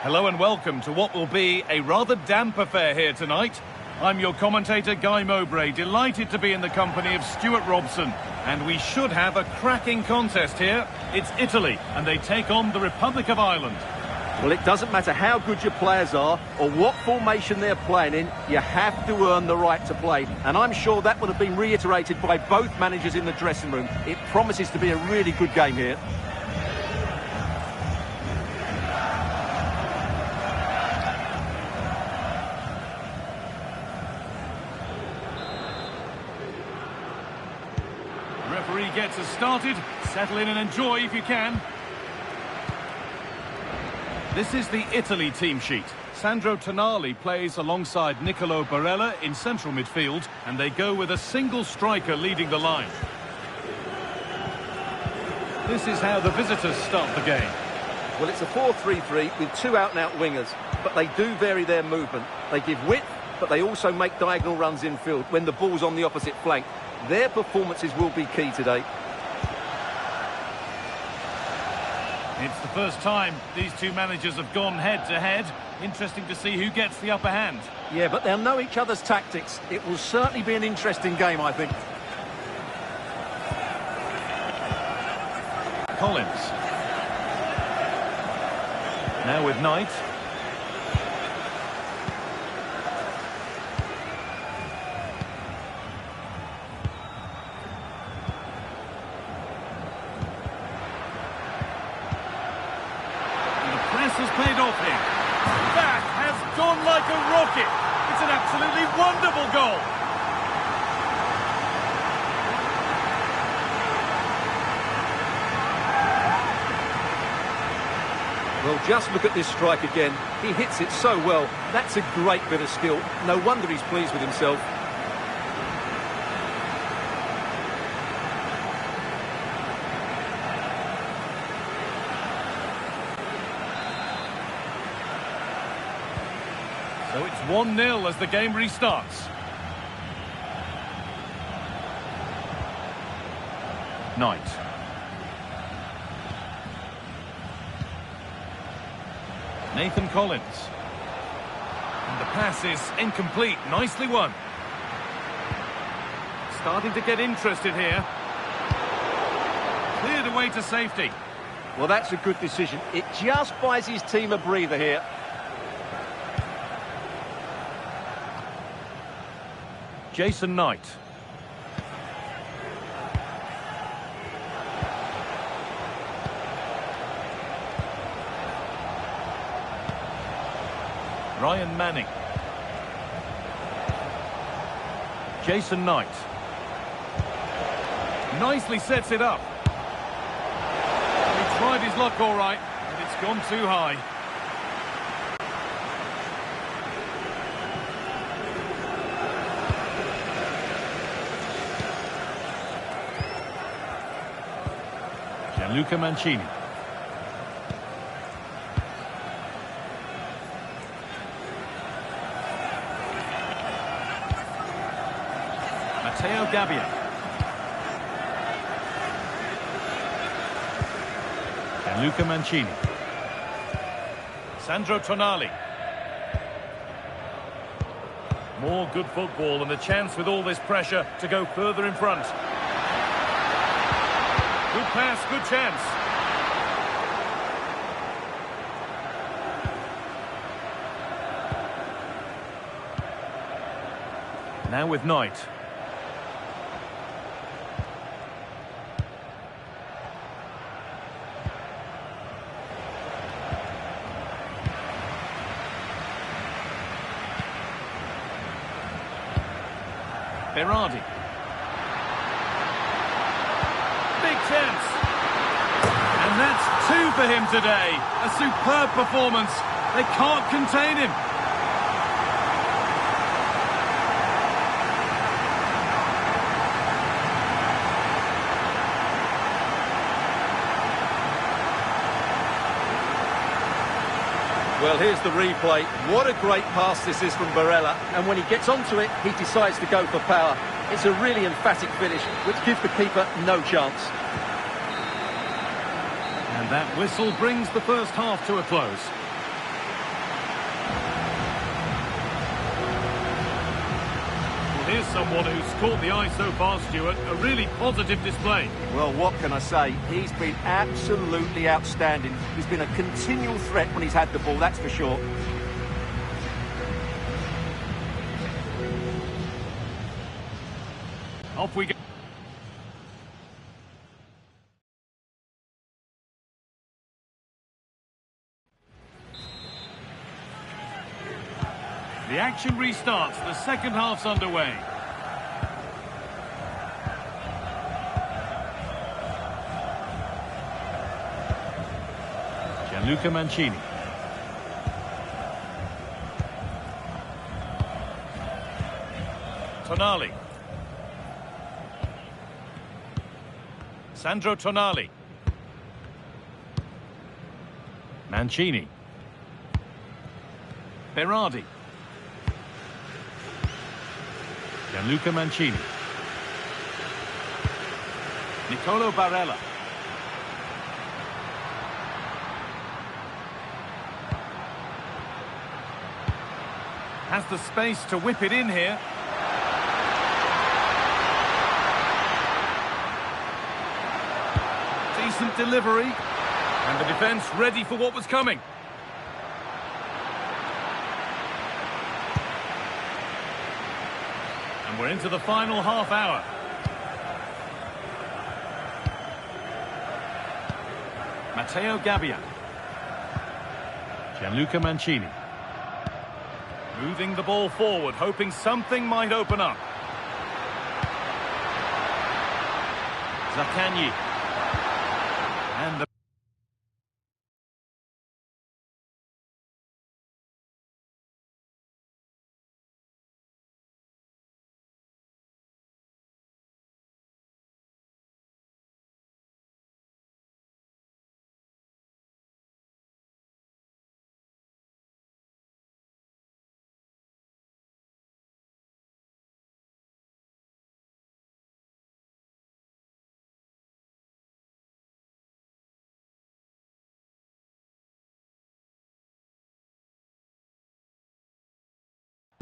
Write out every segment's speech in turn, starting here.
Hello and welcome to what will be a rather damp affair here tonight. I'm your commentator, Guy Mowbray, delighted to be in the company of Stuart Robson. And we should have a cracking contest here. It's Italy, and they take on the Republic of Ireland. Well, it doesn't matter how good your players are or what formation they're playing in, you have to earn the right to play. And I'm sure that would have been reiterated by both managers in the dressing room. It promises to be a really good game here. Referee gets us started. Settle in and enjoy if you can. This is the Italy team sheet. Sandro Tonali plays alongside Nicolo Barella in central midfield, and they go with a single striker leading the line. This is how the visitors start the game. Well, it's a 4-3-3 with two out-and-out wingers, but they do vary their movement. They give width, but they also make diagonal runs infield when the ball's on the opposite flank. Their performances will be key today. It's the first time these two managers have gone head-to-head. Interesting to see who gets the upper hand. Yeah, but they'll know each other's tactics. It will certainly be an interesting game, I think. Collins. Now with Knight. Has paid off here. That has gone like a rocket. It's an absolutely wonderful goal. Well, just look at this strike again. He hits it so well. That's a great bit of skill. No wonder he's pleased with himself. So it's 1-0 as the game restarts. Knight. Nathan Collins. And the pass is incomplete. Nicely won. Starting to get interested here. Cleared away to safety. Well, that's a good decision. It just buys his team a breather here. Jason Knight. Ryan Manning. Jason Knight. Nicely sets it up. He tried his luck all right, but it's gone too high. Luca Mancini. Matteo Gabbia. Luca Mancini. Sandro Tonali. More good football and a chance with all this pressure to go further in front. Good pass, good chance. Now with Knight. Berardi. Big chance. And that's two for him today. A superb performance. They can't contain him. Well, here's the replay. What a great pass this is from Barella. And when he gets onto it, he decides to go for power. It's a really emphatic finish, which gives the keeper no chance. And that whistle brings the first half to a close. here's someone who's caught the eye so far, Stuart. A really positive display. Well, what can I say? He's been absolutely outstanding. He's been a continual threat when he's had the ball, that's for sure. Off we go. The action restarts. The second half's underway. Gianluca Mancini. Tonali. Sandro Tonali. Mancini. Berardi. Gianluca Mancini. Nicolo Barella. Has the space to whip it in here. Decent delivery. And the defence ready for what was coming. And we're into the final half hour. Matteo Gabbia. Gianluca Mancini. Moving the ball forward, hoping something might open up. Zaccagni. And the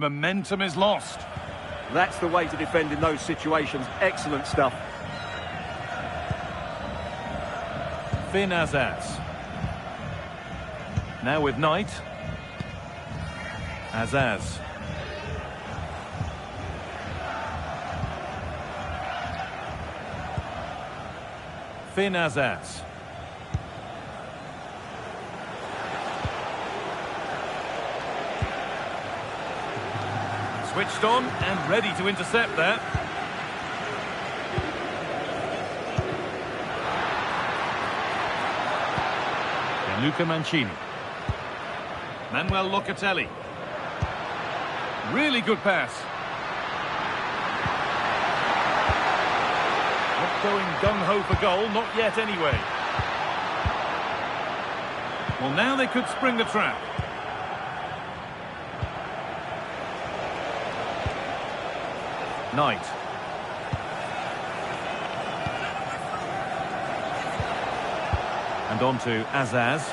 momentum is lost. That's the way to defend in those situations. Excellent stuff. Finn Azaz. Now with Knight. Azaz. Finn Azaz. Switched on and ready to intercept there. Gianluca Mancini. Manuel Locatelli. Really good pass. Not going gung-ho for goal, not yet anyway. Well, now they could spring the trap. Knight. And on to Azaz.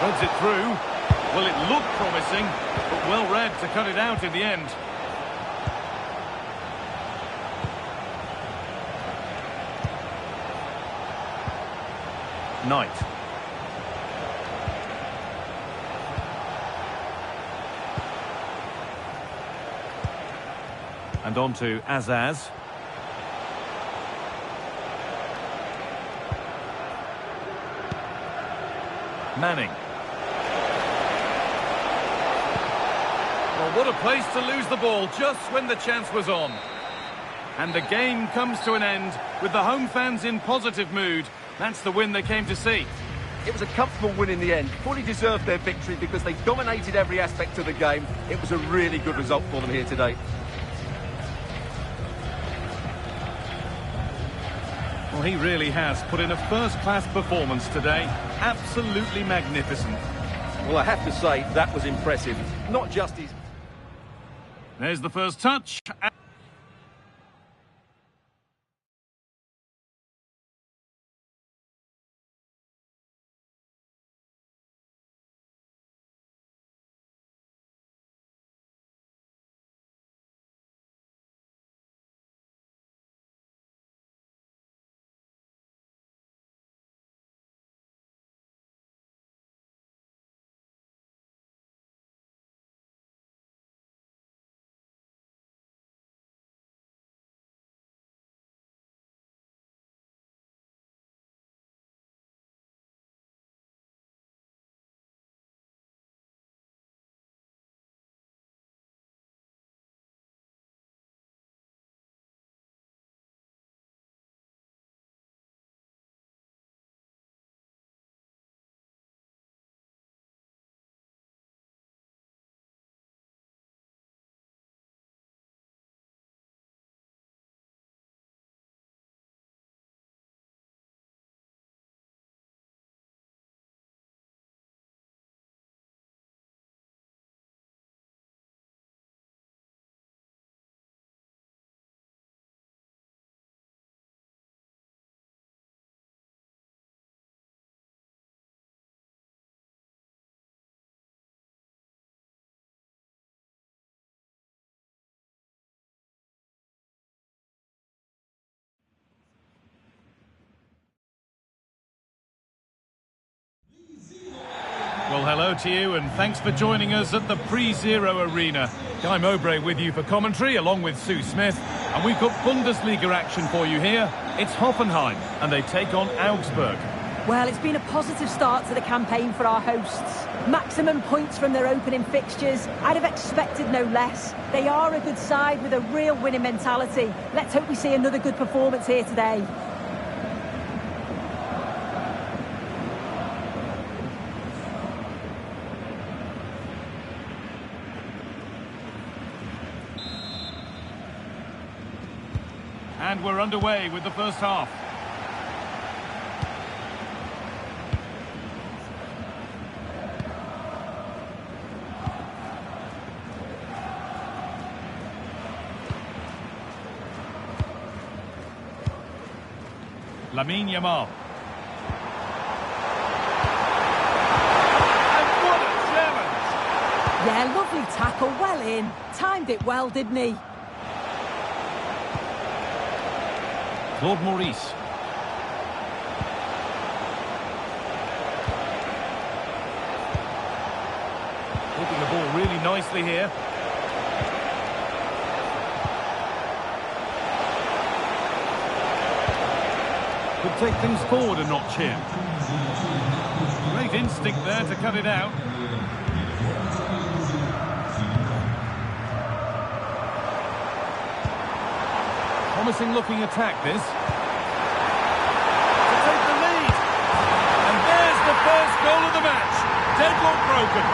Runs it through. Well, it looked promising, but well read to cut it out in the end. Knight. And on to Azaz. Manning. Well, what a place to lose the ball just when the chance was on. And the game comes to an end with the home fans in positive mood. That's the win they came to see. It was a comfortable win in the end. Fully deserved their victory because they dominated every aspect of the game. It was a really good result for them here today. Well, he really has put in a first-class performance today. Absolutely magnificent. Well, I have to say, that was impressive. Not just his... There's the first touch. Well, hello to you, and thanks for joining us at the Pre-Zero Arena. Guy Mowbray with you for commentary, along with Sue Smith. And we've got Bundesliga action for you here. It's Hoffenheim, and they take on Augsburg. Well, it's been a positive start to the campaign for our hosts. Maximum points from their opening fixtures. I'd have expected no less. They are a good side with a real winning mentality. Let's hope we see another good performance here today. And we're underway with the first half. Lamine Yamal. And what a challenge! Yeah, lovely tackle, well in. Timed it well, didn't he? Claude Maurice. Taking the ball really nicely here. Could take things forward a notch here. Great instinct there to cut it out. Promising looking attack, this. To take the lead. And there's the first goal of the match. Deadlock broken.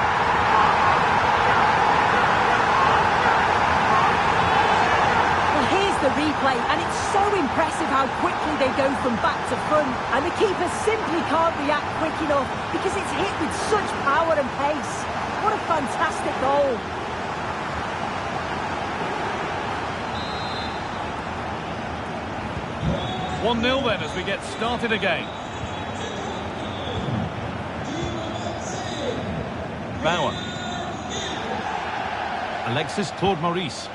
Well, here's the replay, and it's so impressive how quickly they go from back to front. And the keeper simply can't react quick enough because it's hit with such power and pace. What a fantastic goal. 1-0 then as we get started again. Bauer. Alexis Claude Maurice.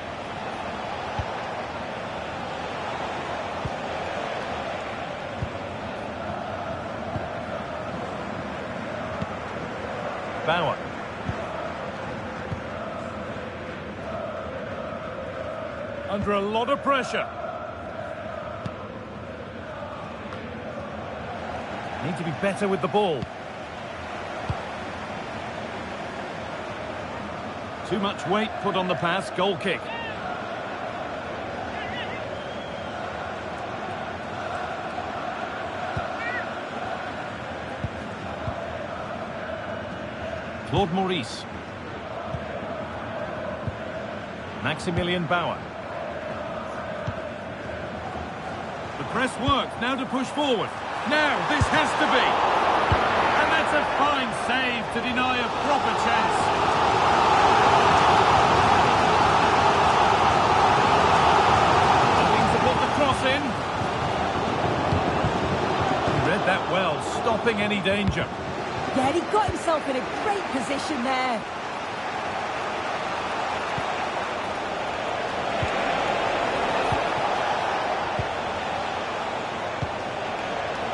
Bauer. Under a lot of pressure. Need to be better with the ball. Too much weight put on the pass, goal kick. Claude Maurice. Maximilian Bauer. The press works, now to push forward. Now, this has to be. And that's a fine save to deny a proper chance. Looking to put the cross in. He read that well, stopping any danger. Yeah, he got himself in a great position there.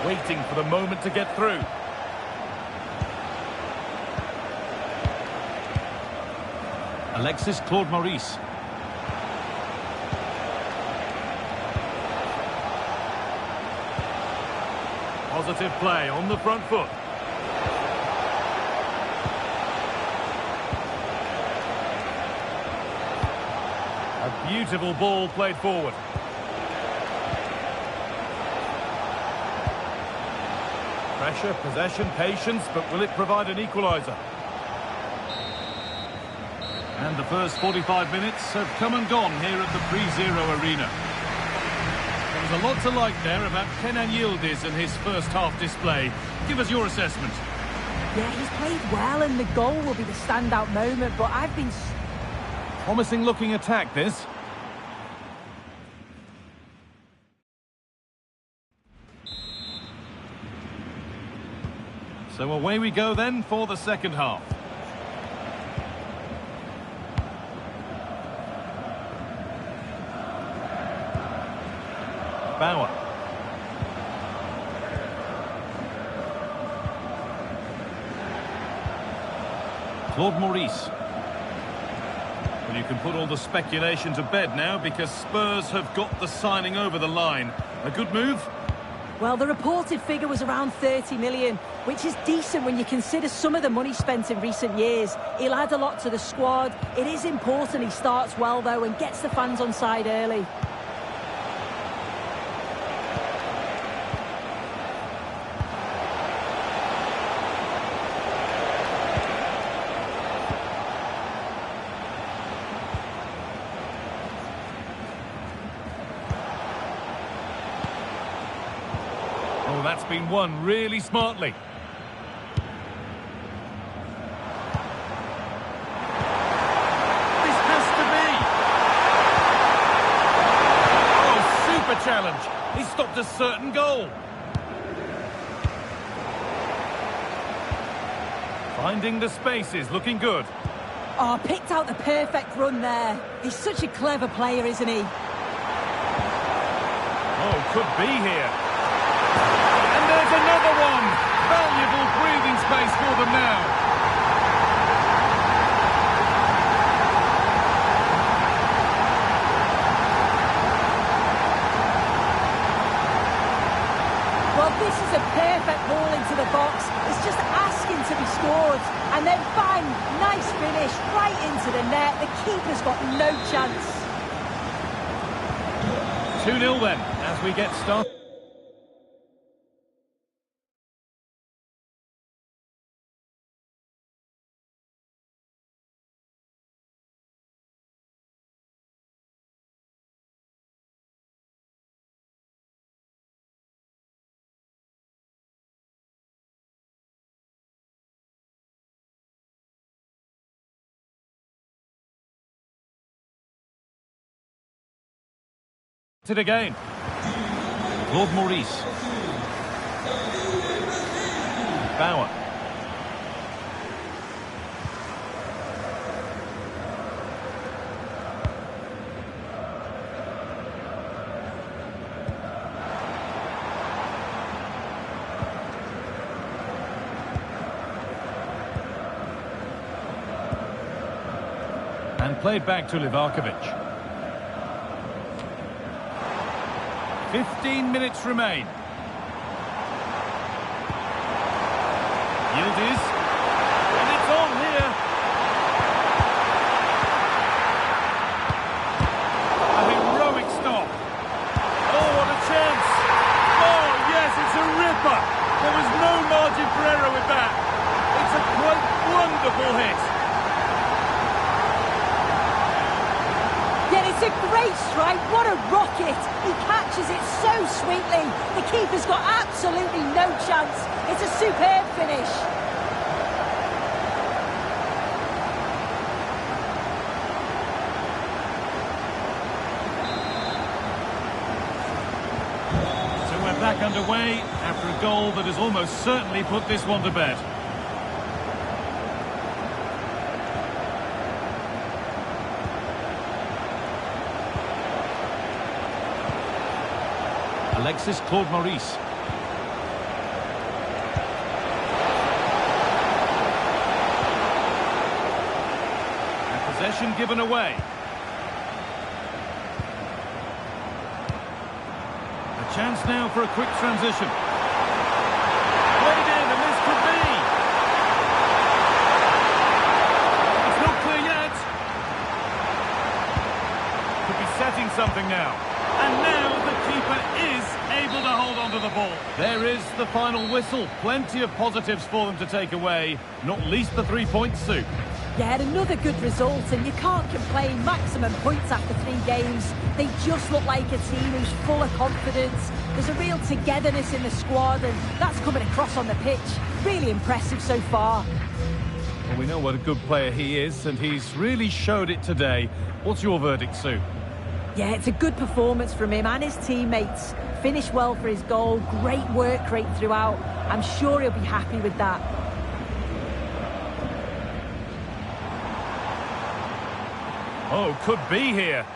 Waiting for the moment to get through. Alexis Claude Maurice. Positive play on the front foot. A beautiful ball played forward. Pressure, possession, patience, but will it provide an equaliser? And the first 45 minutes have come and gone here at the Pre-Zero Arena. There's a lot to like there about Kenan Yildiz and his first half display. Give us your assessment. Yeah, he's played well, and the goal will be the standout moment, but I've been... Promising looking attack, this. So away we go then for the second half. Bauer. Claude Maurice. Well, you can put all the speculation to bed now because Spurs have got the signing over the line. A good move? Well, the reported figure was around 30 million, which is decent when you consider some of the money spent in recent years. He'll add a lot to the squad. It is important he starts well, though, and gets the fans on side early. Oh, that's been won really smartly. This has to be. Oh, super challenge. He stopped a certain goal. Finding the spaces, looking good. Oh, picked out the perfect run there. He's such a clever player, isn't he? Oh, could be here. And there's another one! Valuable breathing space for them now. Well, this is a perfect ball into the box. It's just asking to be scored. And then bang, nice finish, right into the net. The keeper's got no chance. 2-0 then, as we get started. It again. Claude Maurice. Bauer. And played back to Eafc26. 15 minutes remain. Yildiz. And it's on here. A heroic stop. Oh, what a chance. Oh, yes, it's a ripper. There was no margin for error with that. It's a quite wonderful hit. Yeah, it's a great strike. What a rocket. He catches it so sweetly. The keeper's got absolutely no chance. It's a superb finish. So we're back underway after a goal that has almost certainly put this one to bed. Alexis Claude Maurice. And possession given away. A chance now for a quick transition. Played in, and this could be. It's not clear yet. Could be setting something now. And now the keeper is able to hold on to the ball. There is the final whistle. Plenty of positives for them to take away, not least the 3 points, Sue. Yeah, another good result, and you can't complain. Maximum points after 3 games. They just look like a team who's full of confidence. There's a real togetherness in the squad, and that's coming across on the pitch. Really impressive so far. Well, we know what a good player he is, and he's really showed it today. What's your verdict, Sue? Yeah, it's a good performance from him and his teammates. Finished well for his goal. Great work rate throughout. I'm sure he'll be happy with that. Oh, could be here.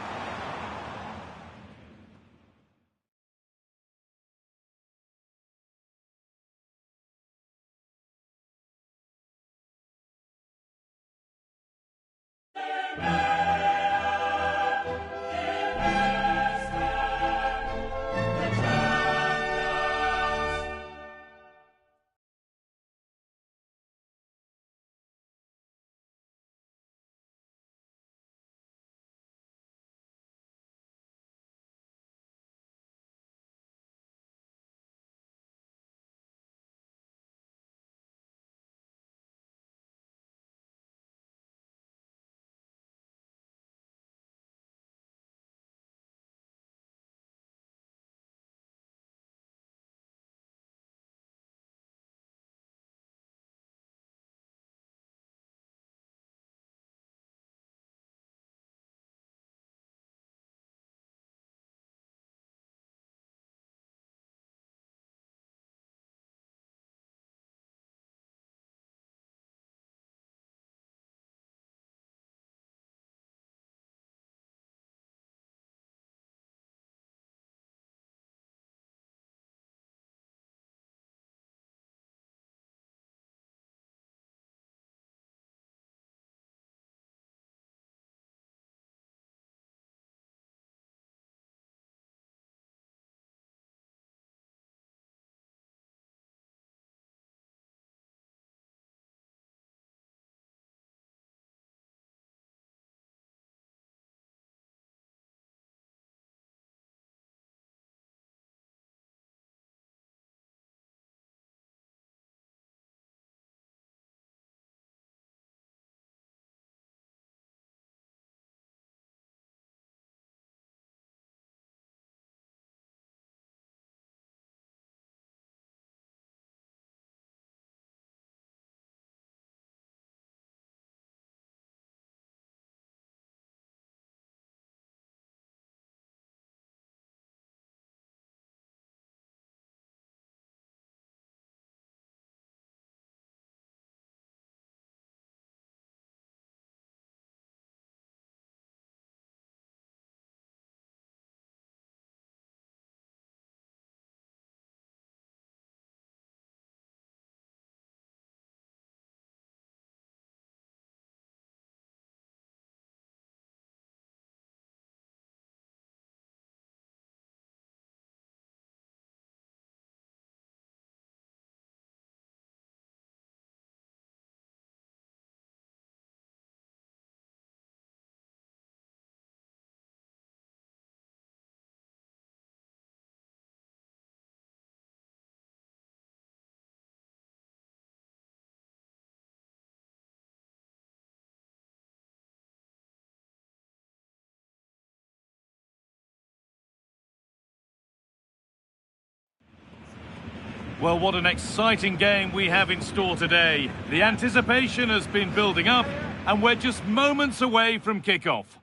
Well, what an exciting game we have in store today. The anticipation has been building up, and we're just moments away from kick-off.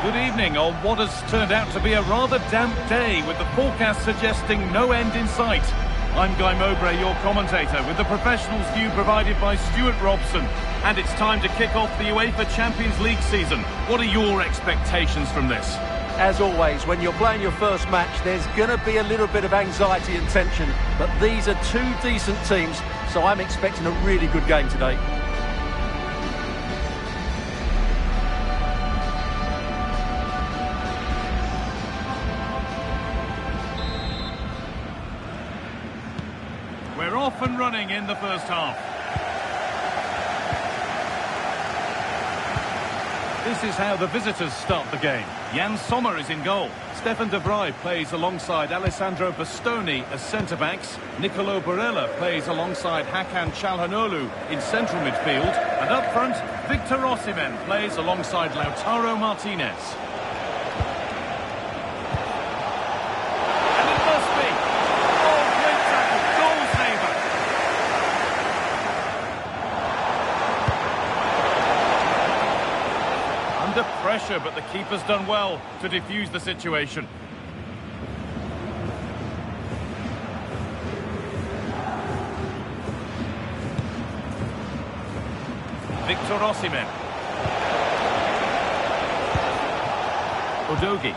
Good evening on what has turned out to be a rather damp day, with the forecast suggesting no end in sight. I'm Guy Mowbray, your commentator, with the professionals' view provided by Stuart Robson. And it's time to kick off the UEFA Champions League season. What are your expectations from this? As always, when you're playing your first match, there's going to be a little bit of anxiety and tension. But these are two decent teams, so I'm expecting a really good game today. We're off and running in the first half. This is how the visitors start the game. Jan Sommer is in goal. Stefan de Vrij plays alongside Alessandro Bastoni as centre-backs. Nicolo Barella plays alongside Hakan Çalhanoğlu in central midfield. And up front, Victor Osimhen plays alongside Lautaro Martinez. And it must be. Oh, great tackle. Goal saver. Under pressure, but the keeper's done well to defuse the situation. Victor Osimhen. Udogie.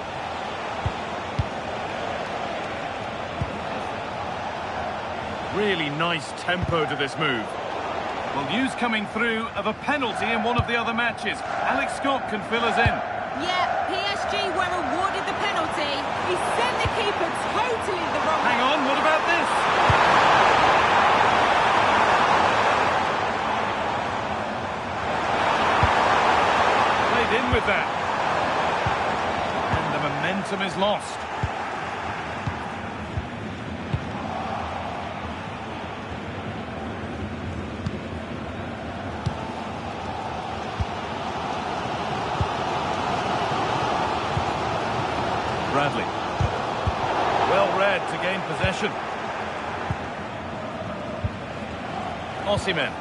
Really nice tempo to this move. Well, news coming through of a penalty in one of the other matches. Alex Scott can fill us in. Yeah, PSG were awarded the penalty. He sent the keeper totally the wrong way. Hang on, what about this? Played in with that. And the momentum is lost. Bradley. Well read to gain possession. Osimhen.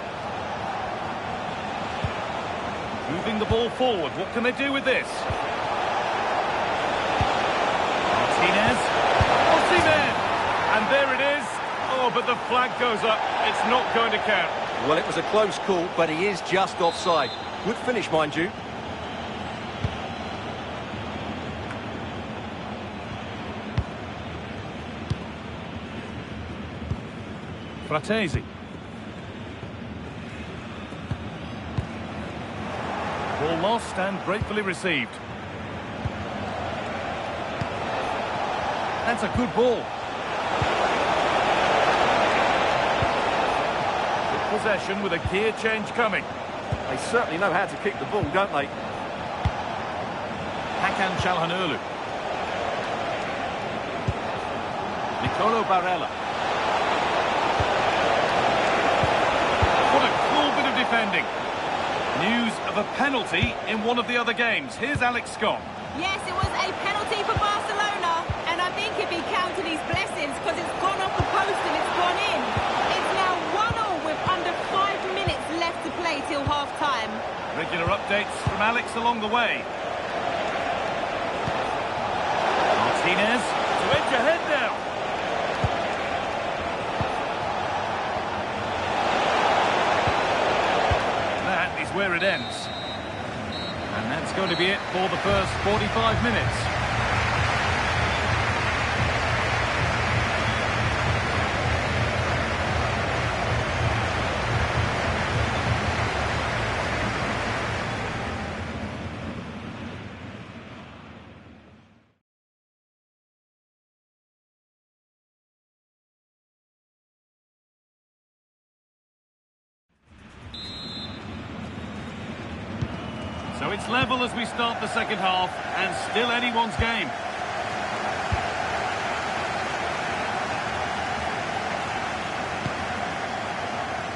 Moving the ball forward. What can they do with this? Martinez. Osimhen! And there it is. Oh, but the flag goes up. It's not going to count. Well, it was a close call, but he is just offside. Good finish, mind you. Fratesi. Ball lost and gratefully received. That's a good ball. Good possession with a gear change coming. They certainly know how to kick the ball, don't they? Hakan Çalhanoğlu. Nicolo Barella. What a cool bit of defending. News of a penalty in one of the other games. Here's Alex Scott. Yes, it was a penalty for Barcelona. And I think if he counted his blessings, because it's gone off the post and it's gone in. It's now 1-1 with under 5 minutes left to play till half-time. Regular updates from Alex along the way. Martinez to edge ahead now. That is where it ends. And that's going to be it for the first 45 minutes. So it's level as we start the second half, and still anyone's game.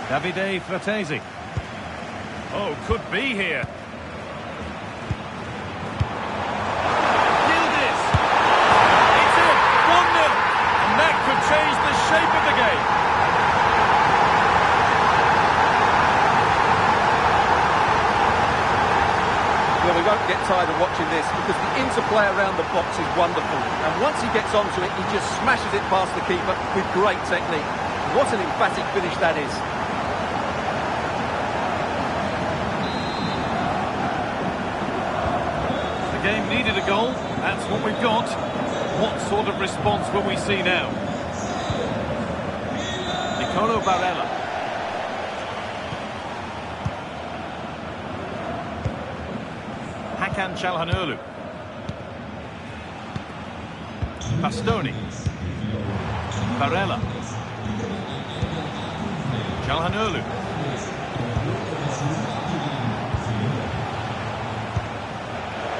Davide Fratesi. Oh, could be here. Yildiz. It's in. the shape of the game. Well, we won't get tired of watching this because the interplay around the box is wonderful. And once he gets onto it, he just smashes it past the keeper with great technique. What an emphatic finish that is. The game needed a goal. That's what we've got. What sort of response will we see now? Nicolo Barella. Hakan Çalhanoğlu. Bastoni. Barella. Çalhanoğlu.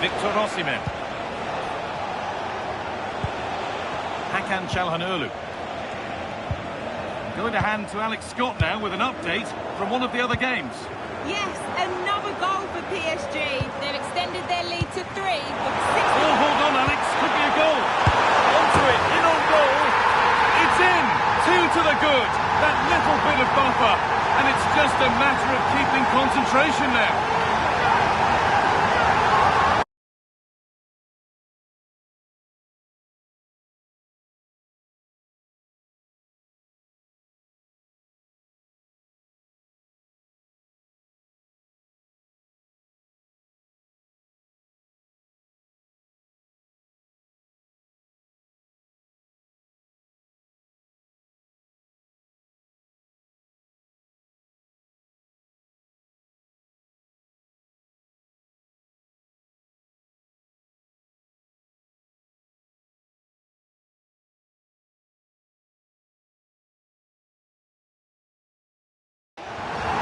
Victor Osimhen. Hakan Çalhanoğlu. Going to hand to Alex Scott now with an update from one of the other games. Yes, another goal for PSG. They've extended their lead to 3 with 6. Oh, hold on, Alex. Could be a goal. Onto it, in on goal. It's in. 2 to the good. That little bit of buffer. And it's just a matter of keeping concentration now.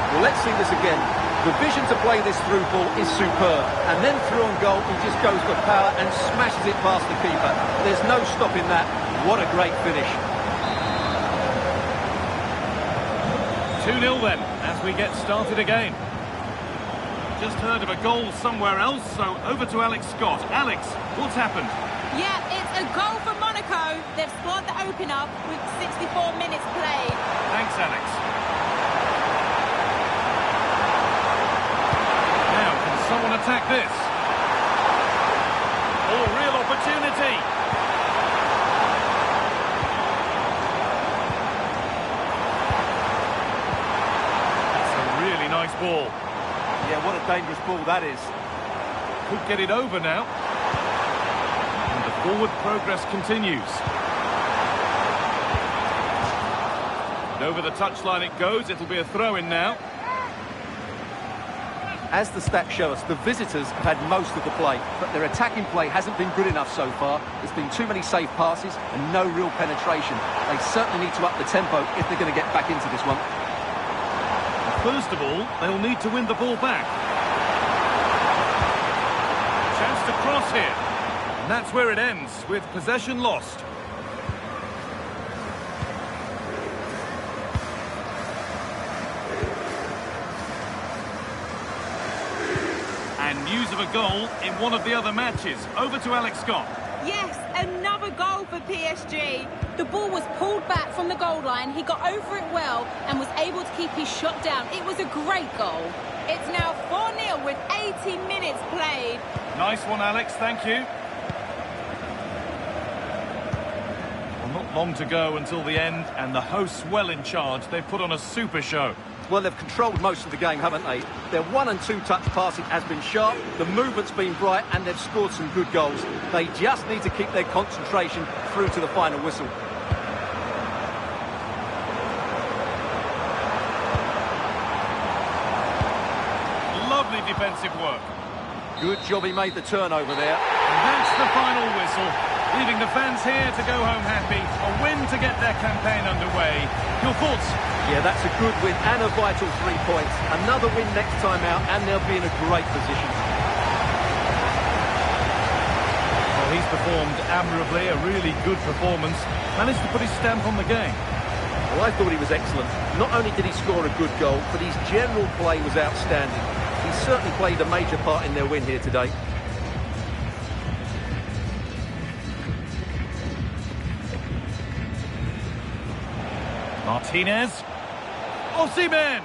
Well, let's see this again. The vision to play this through ball is superb. And then through on goal, he just goes for power and smashes it past the keeper. There's no stopping that. What a great finish. 2-0 then, as we get started again. Just heard of a goal somewhere else, so over to Alex Scott. Alex, what's happened? Yeah, it's a goal for Monaco. They've scored the opener with 64 minutes played. Thanks, Alex. Now, can someone attack this? Oh, real opportunity. That's a really nice ball. Yeah, what a dangerous ball that is. Could get it over now. And the forward progress continues. And over the touchline it goes. It'll be a throw-in now. As the stats show us, the visitors have had most of the play, but their attacking play hasn't been good enough so far. There's been too many safe passes and no real penetration. They certainly need to up the tempo if they're going to get back into this one. First of all, they'll need to win the ball back. Chance to cross here. And that's where it ends, with possession lost. And news of a goal in one of the other matches. Over to Alex Scott. Yes, another goal for PSG. The ball was pulled back from the goal line. He got over it well and was able to keep his shot down. It was a great goal. It's now 4-0 with 80 minutes played. Nice one, Alex. Thank you. Well, not long to go until the end, and the hosts well in charge. They've put on a super show. Well, they've controlled most of the game, haven't they? Their 1- and 2-touch passing has been sharp, the movement's been bright, and they've scored some good goals. They just need to keep their concentration through to the final whistle. Lovely defensive work. Good job he made the turnover there. And that's the final whistle, leaving the fans here to go home happy. A win to get their campaign underway. Your thoughts? Yeah, that's a good win and a vital 3 points. Another win next time out, and they'll be in a great position. Well, he's performed admirably, a really good performance. Managed to put his stamp on the game. Well, I thought he was excellent. Not only did he score a good goal, but his general play was outstanding. He certainly played a major part in their win here today. Martinez. Osimhen.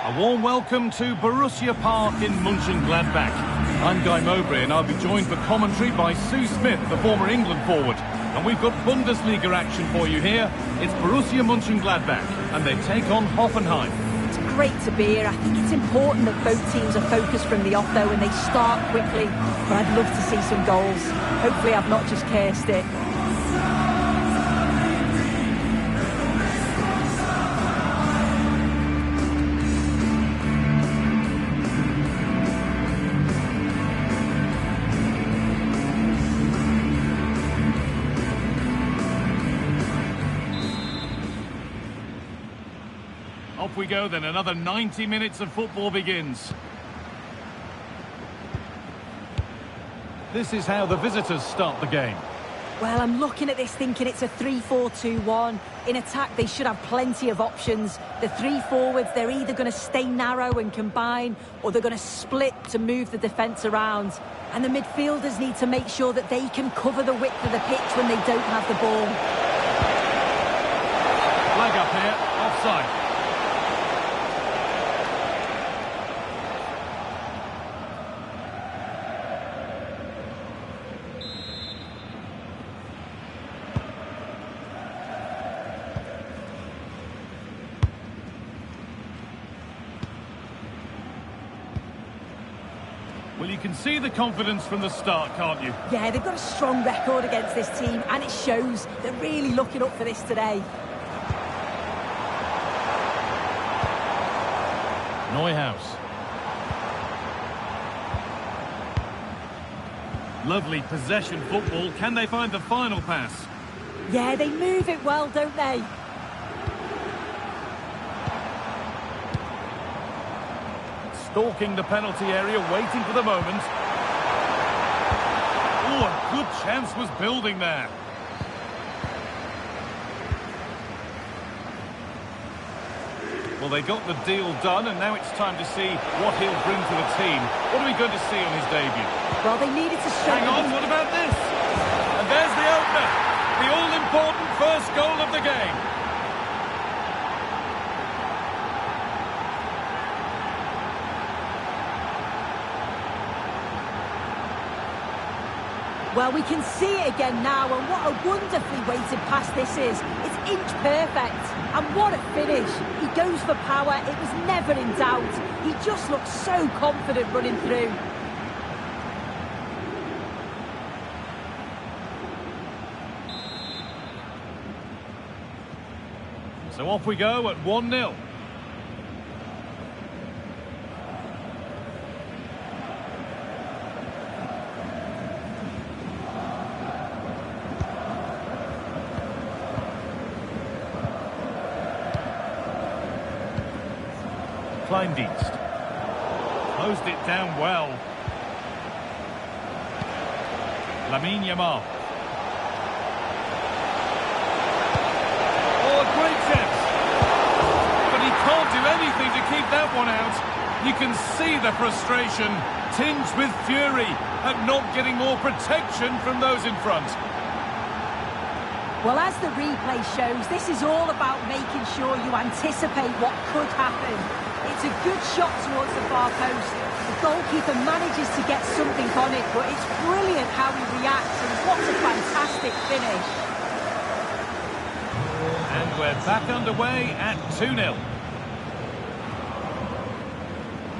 A warm welcome to Borussia Park in Mönchengladbach. I'm Guy Mowbray and I'll be joined for commentary by Sue Smith, the former England forward. And we've got Bundesliga action for you here. It's Borussia Mönchengladbach and they take on Hoffenheim. It's great to be here. I think it's important that both teams are focused from the off though and they start quickly. But I'd love to see some goals. Hopefully I've not just cursed it. Off we go then, another 90 minutes of football begins. This is how the visitors start the game. Well, I'm looking at this thinking it's a 3-4-2-1. In attack, they should have plenty of options. The three forwards, they're either going to stay narrow and combine, or they're going to split to move the defence around. And the midfielders need to make sure that they can cover the width of the pitch when they don't have the ball. Flag up here, offside. Well, you can see the confidence from the start, can't you? Yeah, they've got a strong record against this team, and it shows. They're really looking up for this today. Neuhaus. Lovely possession football. Can they find the final pass? Yeah, they move it well, don't they? Stalking the penalty area, waiting for the moment. Oh, a good chance was building there. Well, they got the deal done, and now it's time to see what he'll bring to the team. What are we going to see on his debut? Well, they needed to show... Hang on, what about this? And there's the opener. The all-important first goal of the game. Well, we can see it again now, and what a wonderfully weighted pass this is. It's inch perfect, and what a finish. He goes for power, it was never in doubt. He just looks so confident running through. So off we go at 1-0. Kleindienst. Closed it down well. Lamine Yamal. Oh, a great chance. But he can't do anything to keep that one out. You can see the frustration, tinged with fury, at not getting more protection from those in front. Well, as the replay shows, this is all about making sure you anticipate what could happen. It's a good shot towards the far post. The goalkeeper manages to get something on it, but it's brilliant how he reacts, and what a fantastic finish. And we're back underway at 2-0.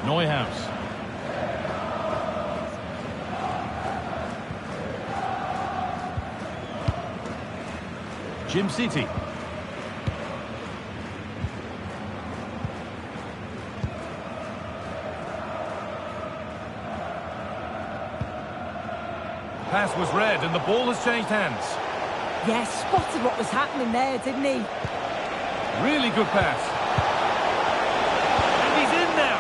Neuhaus. Jim City. Pass was read and the ball has changed hands. Yeah, spotted what was happening there, didn't he? Really good pass. And he's in now.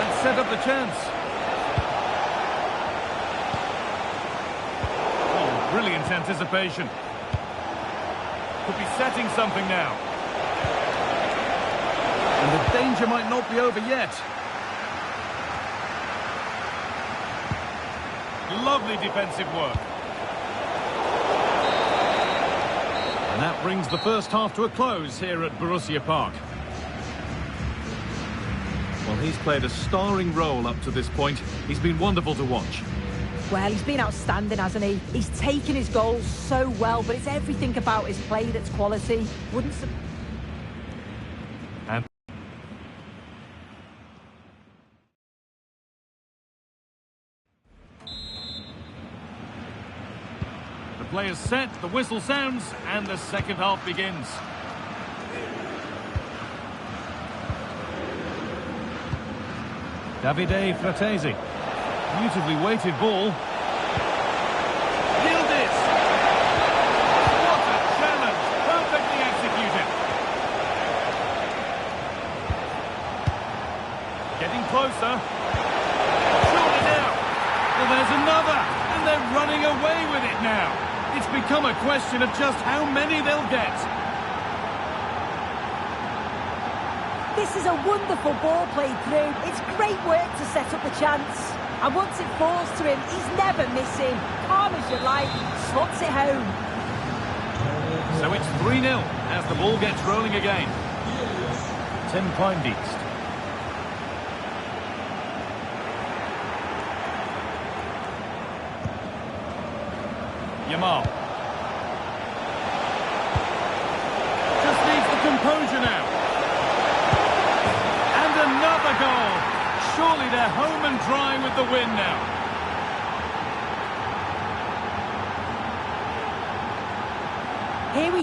And set up the chance. Oh, brilliant anticipation. Could be setting something now. And the danger might not be over yet. Lovely defensive work. And that brings the first half to a close here at Borussia Park. Well, he's played a starring role up to this point. He's been wonderful to watch. Well, he's been outstanding, hasn't he? He's taken his goals so well, but it's everything about his play that's quality. Wouldn't... And the play is set, the whistle sounds, and the second half begins. Eafc26. Beautifully weighted ball. Yildiz. What a challenge. Perfectly executed. Getting closer. Surely now. Well, there's another. And they're running away with it now. It's become a question of just how many they'll get. This is a wonderful ball played through. It's great work to set up the chance. And once it falls to him, he's never missing. Calm as you like, slots it home. So it's 3-0 as the ball gets rolling again. Tim Kleindienst. Yamal. Just needs the composure now. And another goal. Surely they're home and dry with the win now. Here we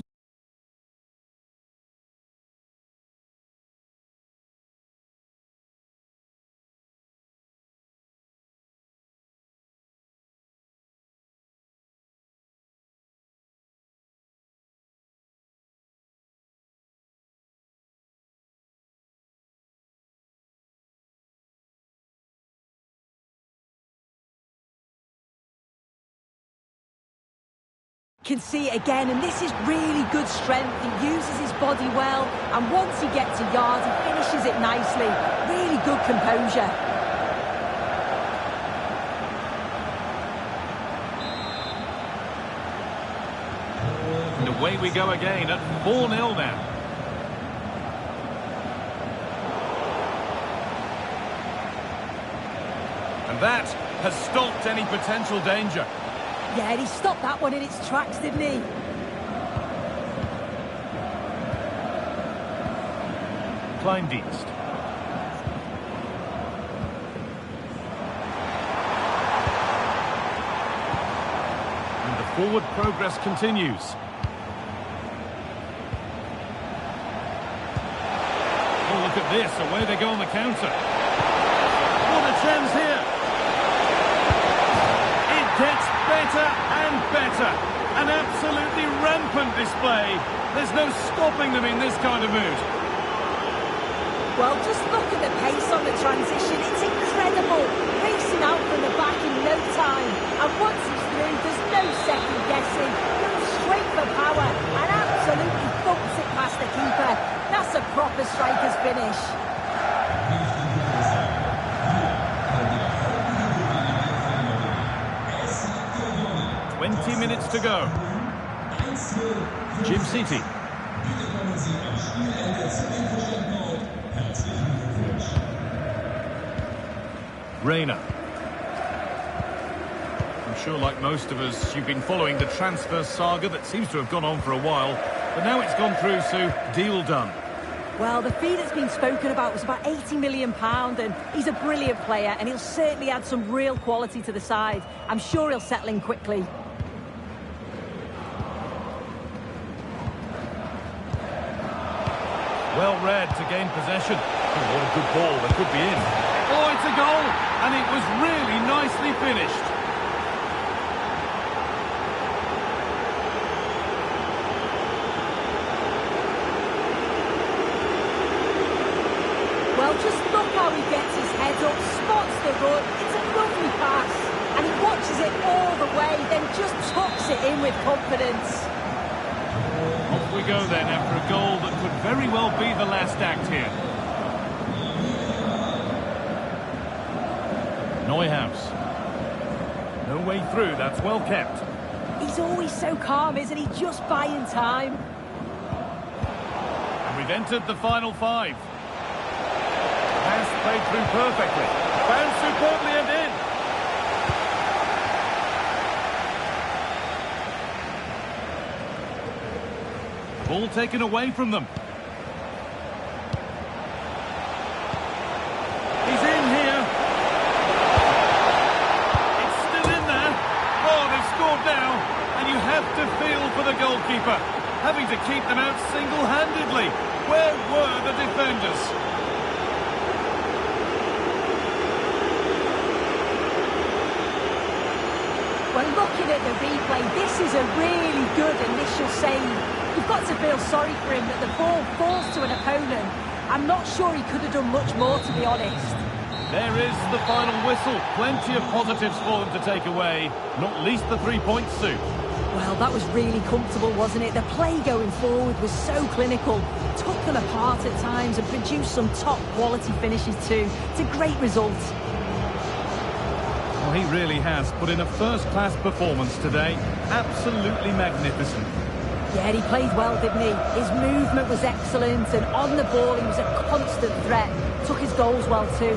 can see it again, and this is really good strength. He uses his body well, and once he gets a yard, he finishes it nicely. Really good composure. And away we go again at 4-0 now. And that has stopped any potential danger. Yeah, he stopped that one in its tracks, didn't he? Kleindienst. And the forward progress continues. Oh, look at this, away they go on the counter. What a chance here. It gets better and better. An absolutely rampant display. There's no stopping them in this kind of mood. Well, just look at the pace on the transition. It's incredible. Racing out from the back in no time. And once he's through, there's no second guessing. Goes straight for power and absolutely thumps it past the keeper. That's a proper striker's finish. 20 minutes to go. Jim City. Reina. I'm sure, like most of us, you've been following the transfer saga that seems to have gone on for a while. But now it's gone through, Sue. Deal done. Well, the fee that's been spoken about was about £80 million, and he's a brilliant player, and he'll certainly add some real quality to the side. I'm sure he'll settle in quickly. Well read to gain possession. Oh, what a good ball. They could be in. Oh, it's a goal! And it was really nicely finished. Well, just look how he gets his head up, spots the run. It's a lovely pass. And he watches it all the way, then just tucks it in with confidence. Off we go then after a goal that could very well be the last act here. Neuhaus. No way through, that's well kept. He's always so calm, isn't he? Just buying time. And we've entered the final 5. Pass played through perfectly. Found superbly and in. Ball taken away from them. He's in here. It's still in there. Oh, they've scored now. And you have to feel for the goalkeeper, having to keep them out single-handedly. Where were the defenders? When looking at the replay, this is a really good initial save. You've got to feel sorry for him that the ball falls to an opponent. I'm not sure he could have done much more, to be honest. There is the final whistle. Plenty of positives for them to take away, not least the 3 points, Sue. Well, that was really comfortable, wasn't it? The play going forward was so clinical. Took them apart at times and produced some top-quality finishes too. It's a great result. Well, he really has put in a first-class performance today. Absolutely magnificent. Yeah, he played well, didn't he? His movement was excellent, and on the ball he was a constant threat. Took his goals well too.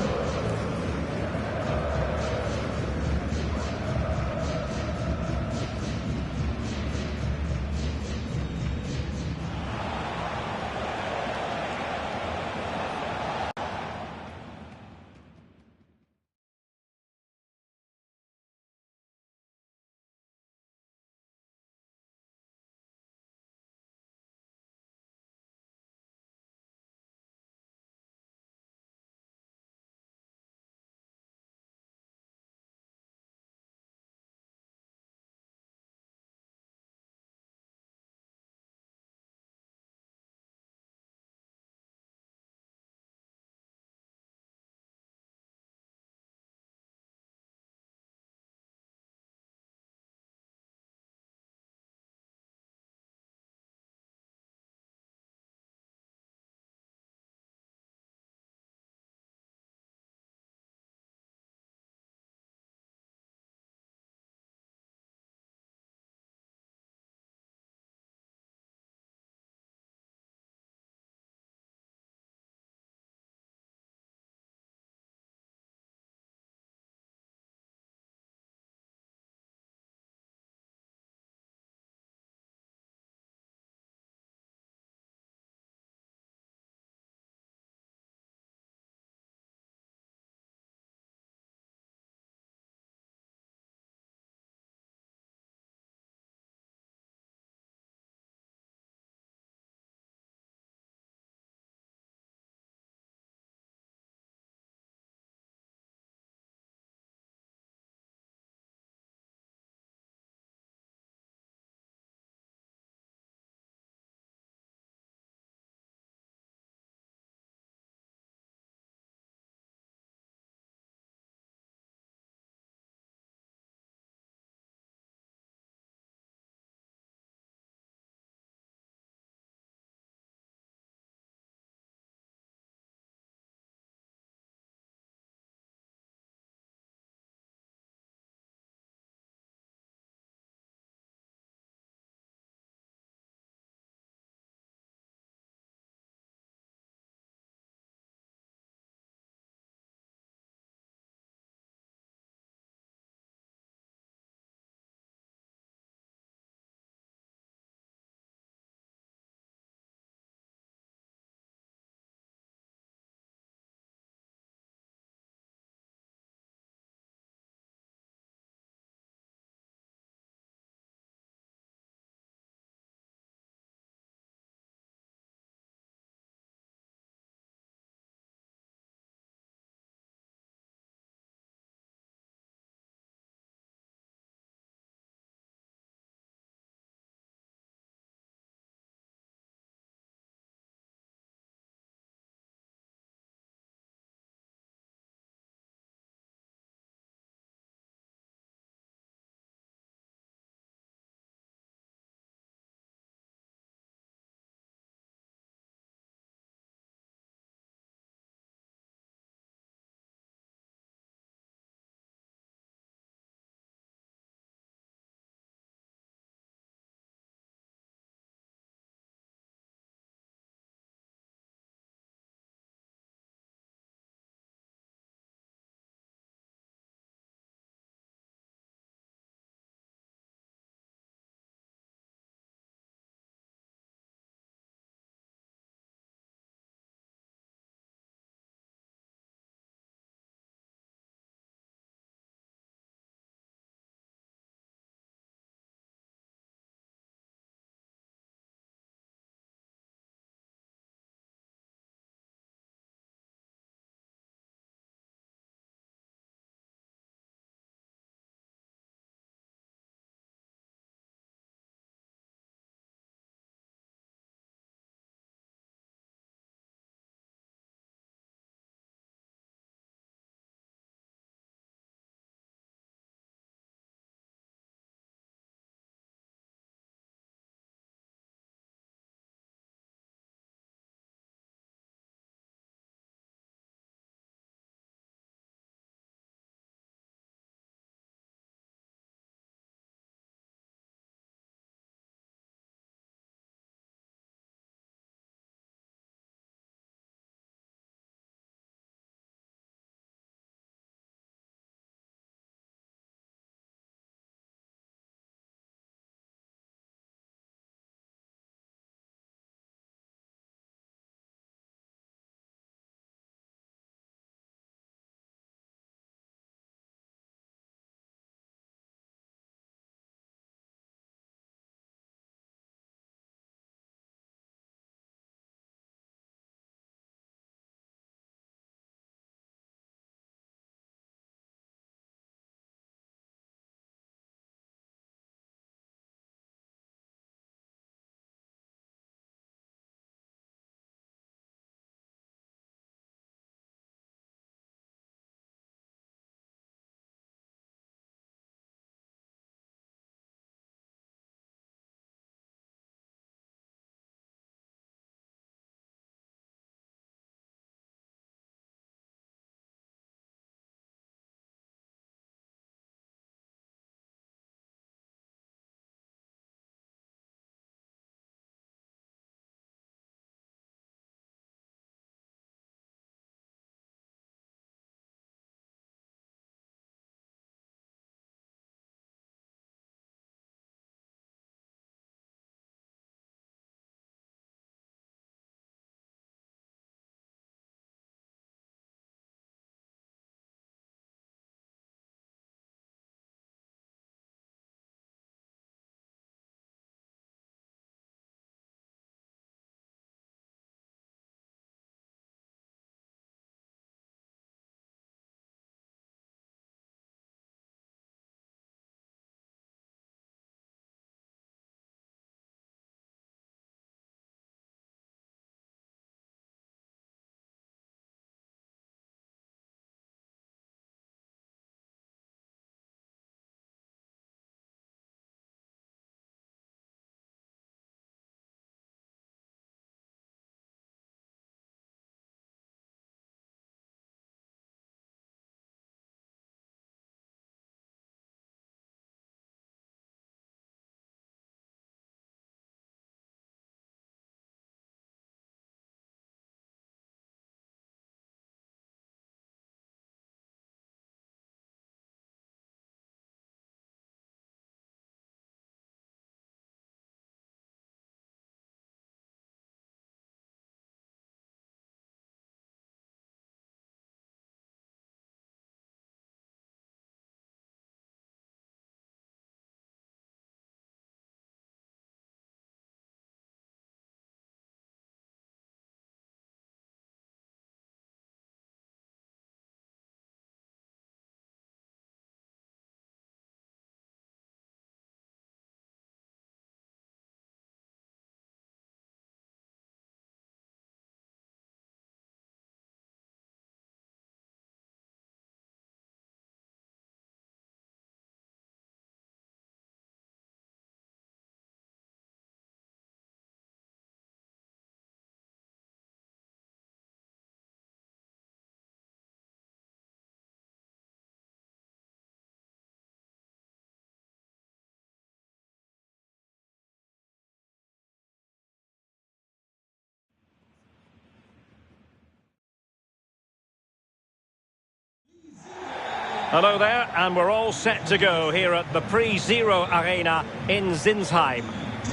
Hello there, and we're all set to go here at the Pre-Zero Arena in Zinsheim.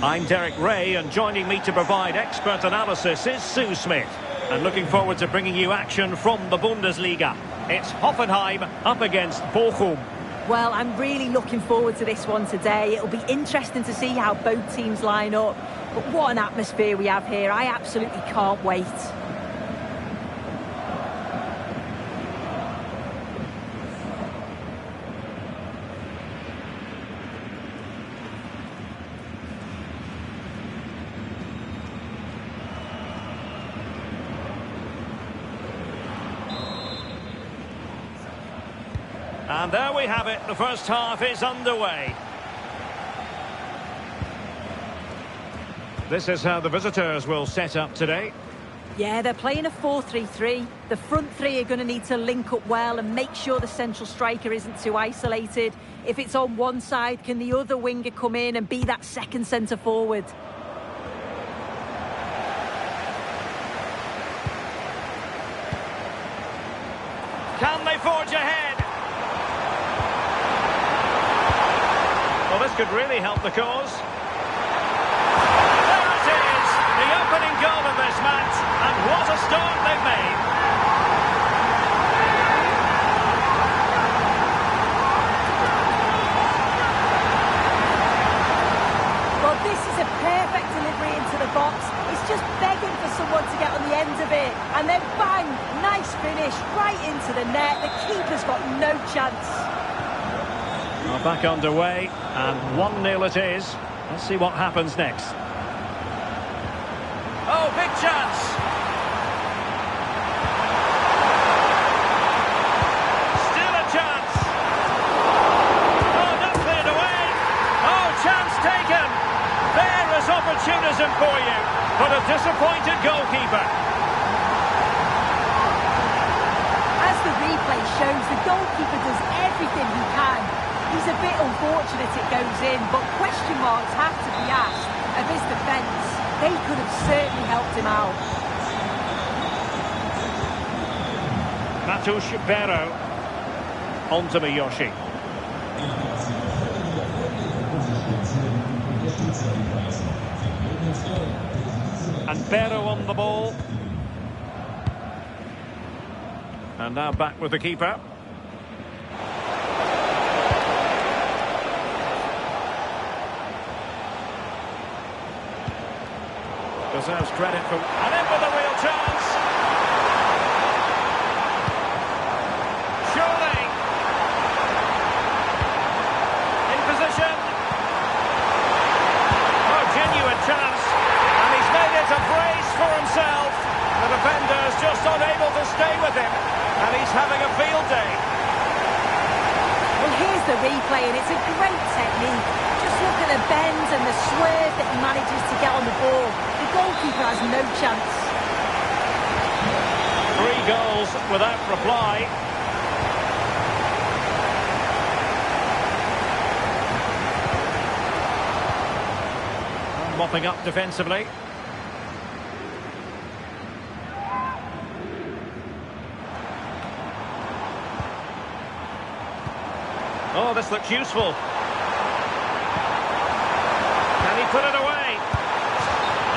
I'm Derek Ray, and joining me to provide expert analysis is Sue Smith. And looking forward to bringing you action from the Bundesliga. It's Hoffenheim up against Bochum. Well, I'm really looking forward to this one today. It'll be interesting to see how both teams line up. But what an atmosphere we have here. I absolutely can't wait. And there we have it. The first half is underway. This is how the visitors will set up today. Yeah, they're playing a 4-3-3. The front three are going to need to link up well and make sure the central striker isn't too isolated. If it's on one side, can the other winger come in and be that second centre forward? Can they forge ahead? Well, this could really help the cause. There it is! The opening goal of this match, and what a start they've made. Well, this is a perfect delivery into the box. It's just begging for someone to get on the end of it. And then bang! Nice finish, right into the net. The keeper's got no chance. Well, back underway, and 1-0 it is. Let's see what happens next. Oh, big chance! Still a chance! Oh, not cleared away! Oh, chance taken! There is opportunism for you, but a disappointed goalkeeper. As the replay shows, the goalkeeper does everything he can. He's a bit unfortunate it goes in, but question marks have to be asked of his defence. They could have certainly helped him out. Matusz Bero on to Miyoshi. And Bero on the ball. And now back with the keeper. Deserves credit for... And in with a real chance! Surely! In position! Oh, genuine chance! And he's made it a brace for himself! The defender's just unable to stay with him, and he's having a field day. Well, here's the replay, and it's a great technique. Just look at the bend and the swerve that he manages to get on the ball. The goalkeeper has no chance. 3 goals without reply. Mopping up defensively. Oh, this looks useful. Can he put it away?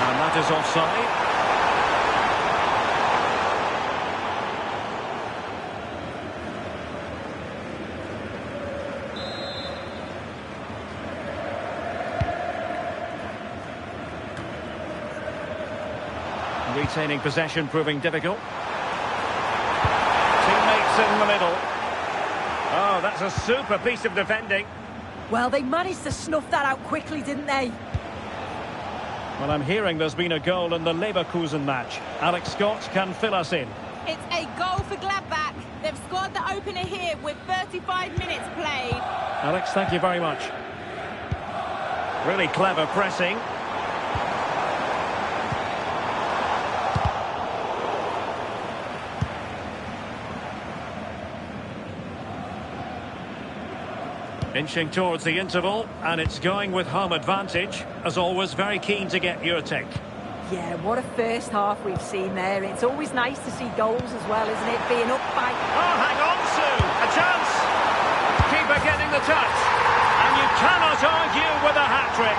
And that is offside. Retaining possession proving difficult. Teammates in the middle. Oh, that's a super piece of defending. Well, they managed to snuff that out quickly, didn't they? Well, I'm hearing there's been a goal in the Leverkusen match. Alex Scott can fill us in. It's a goal for Gladbach. They've scored the opener here with 35 minutes played. Alex, thank you very much. Really clever pressing. Inching towards the interval, and it's going with home advantage. As always, very keen to get your take. Yeah, what a first half we've seen there. It's always nice to see goals as well, isn't it? Being up by... Oh, hang on, Sue! A chance. Keeper getting the touch. And you cannot argue with a hat-trick.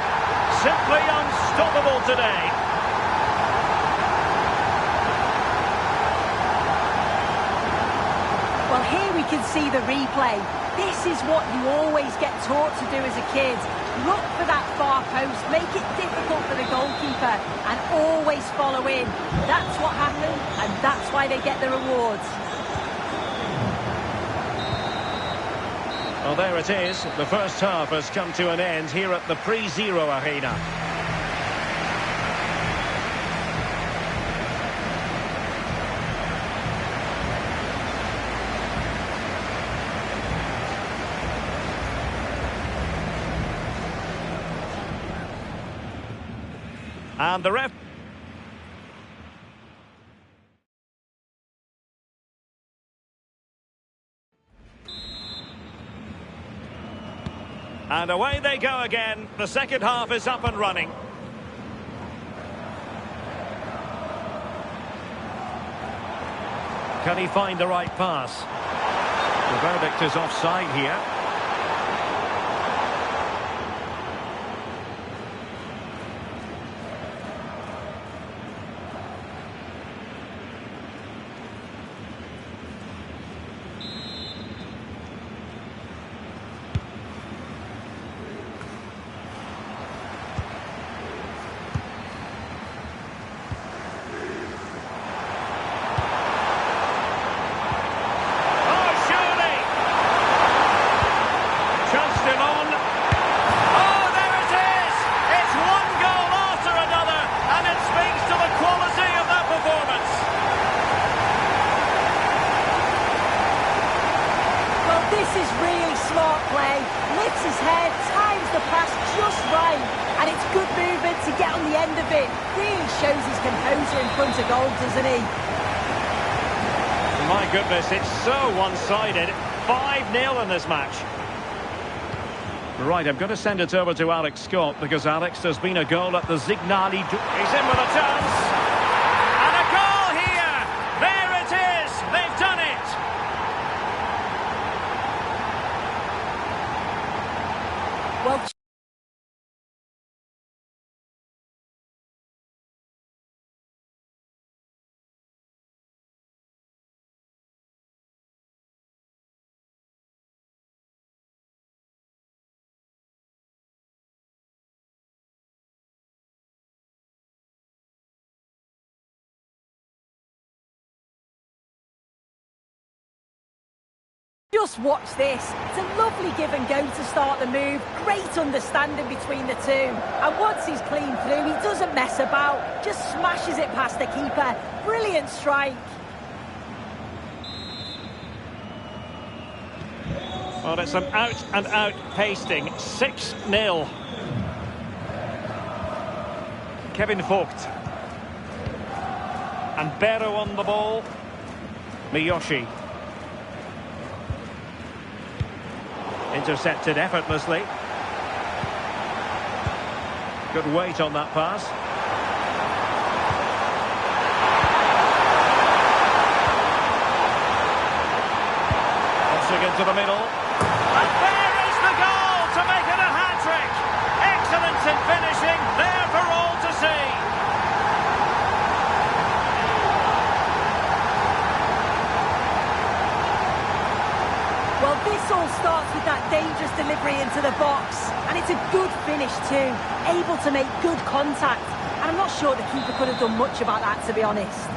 Simply unstoppable today. Well, here we can see the replay. This is what you always get taught to do as a kid. Look for that far post, make it difficult for the goalkeeper, and always follow in. That's what happened, and that's why they get the rewards. Well, there it is. The first half has come to an end here at the Pre-Zero Arena. And the ref... And away they go again. The second half is up and running. Can he find the right pass? The verdict is offside here. This is really smart play. Lifts his head, times the pass just right. And it's good movement to get on the end of it. Really shows his composure in front of goal, doesn't he? My goodness, it's so one-sided. 5-0 in this match. Right, I'm going to send it over to Alex Scott because, Alex, there's been a goal at the Signali. He's in with a chance. And a goal here. There it is. They've done it. Well, just watch this. It's a lovely give and go to start the move. Great understanding between the two. And once he's clean through, he doesn't mess about. Just smashes it past the keeper. Brilliant strike. Well, it's an out-and-out pasting. 6-0. Kevin Vogt. And Barrow on the ball. Miyoshi. Intercepted effortlessly. Good weight on that pass. Crossing into the middle. And there is the goal to make it a hat-trick. Excellence in finishing, there for all to see. Well, this all starts with that dangerous delivery into the box. And it's a good finish too. Able to make good contact. And I'm not sure the keeper could have done much about that, to be honest.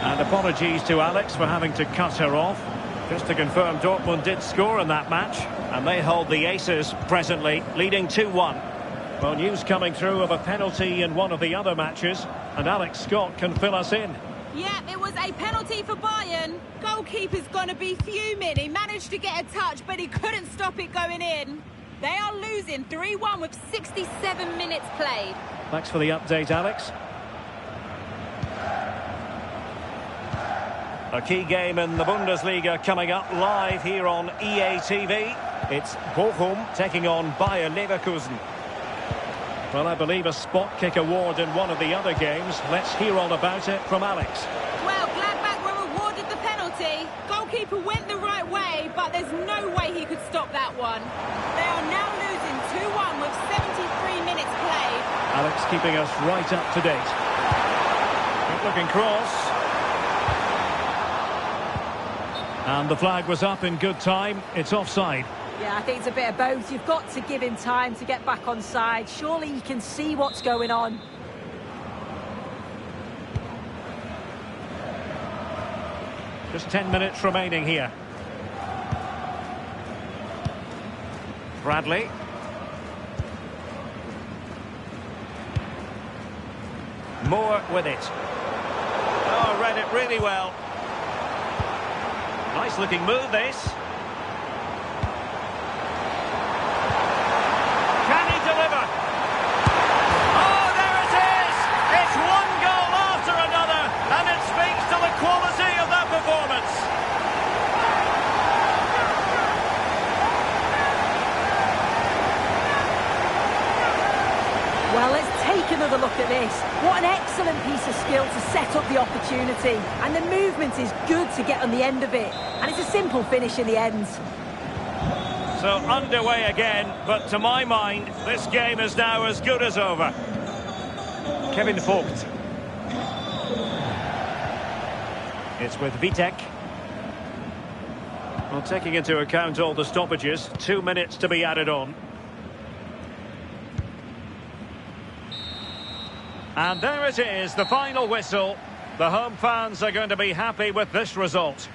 And apologies to Alex for having to cut her off. Just to confirm, Dortmund did score in that match. And they hold the aces presently, leading 2-1. Well, news coming through of a penalty in one of the other matches. And Alex Scott can fill us in. Yeah, it was a penalty for Bayern. Goalkeeper's going to be fuming. He managed to get a touch, but he couldn't stop it going in. They are losing 3-1 with 67 minutes played. Thanks for the update, Alex. A key game in the Bundesliga coming up live here on EA TV. It's Bochum taking on Bayer Leverkusen. Well, I believe a spot kick award in one of the other games. Let's hear all about it from Alex. Well, Gladbach were awarded the penalty. penalty. Goalkeeper went the right way, but there's no way he could stop that one. They are now losing 2-1 with 73 minutes played. Alex keeping us right up to date. Good looking cross. And the flag was up in good time. It's offside. Yeah, I think it's a bit of both. You've got to give him time to get back on side. Surely he can see what's going on. Just 10 minutes remaining here. Bradley. Moore with it. Oh, read it really well. Nice looking move, this. Can he deliver? Oh, there it is! It's one goal after another, and it speaks to the quality of that performance. Well, let's take another look at this. What an excellent piece of skill to set up the opportunity. And the movement is good to get on the end of it. And it's a simple finish in the end. So underway again, but to my mind, this game is now as good as over. Kevin Vogt. It's with Vitek. Well, taking into account all the stoppages, 2 minutes to be added on. And there it is, the final whistle. The home fans are going to be happy with this result.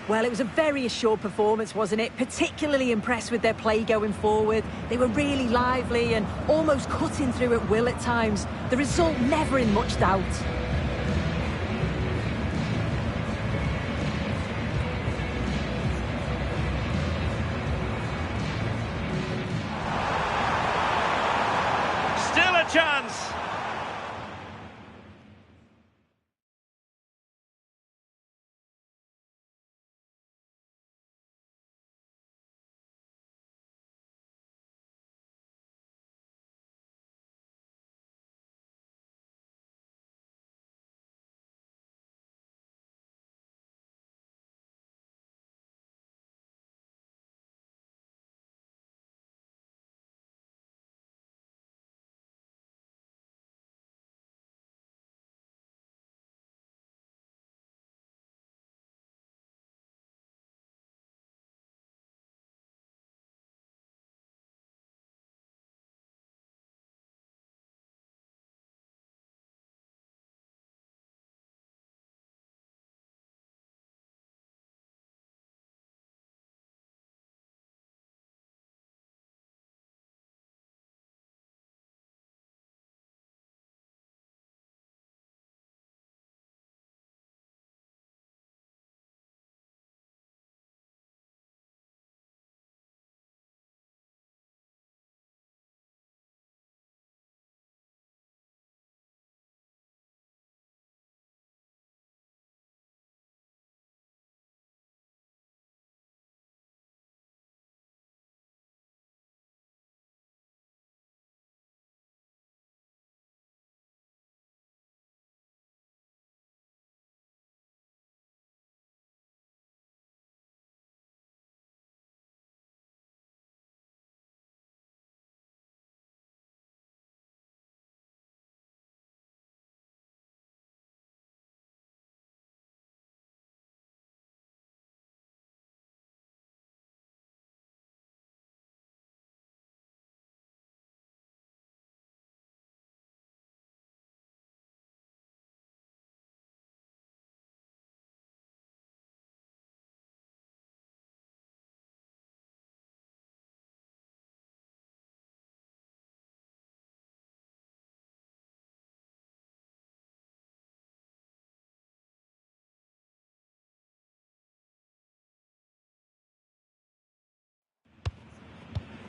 Well, it was a very assured performance, wasn't it? Particularly impressed with their play going forward. They were really lively and almost cutting through at will at times. The result never in much doubt. Still a chance.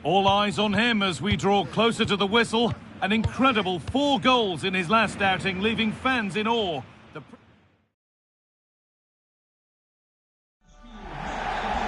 All eyes on him as we draw closer to the whistle. An incredible 4 goals in his last outing, leaving fans in awe.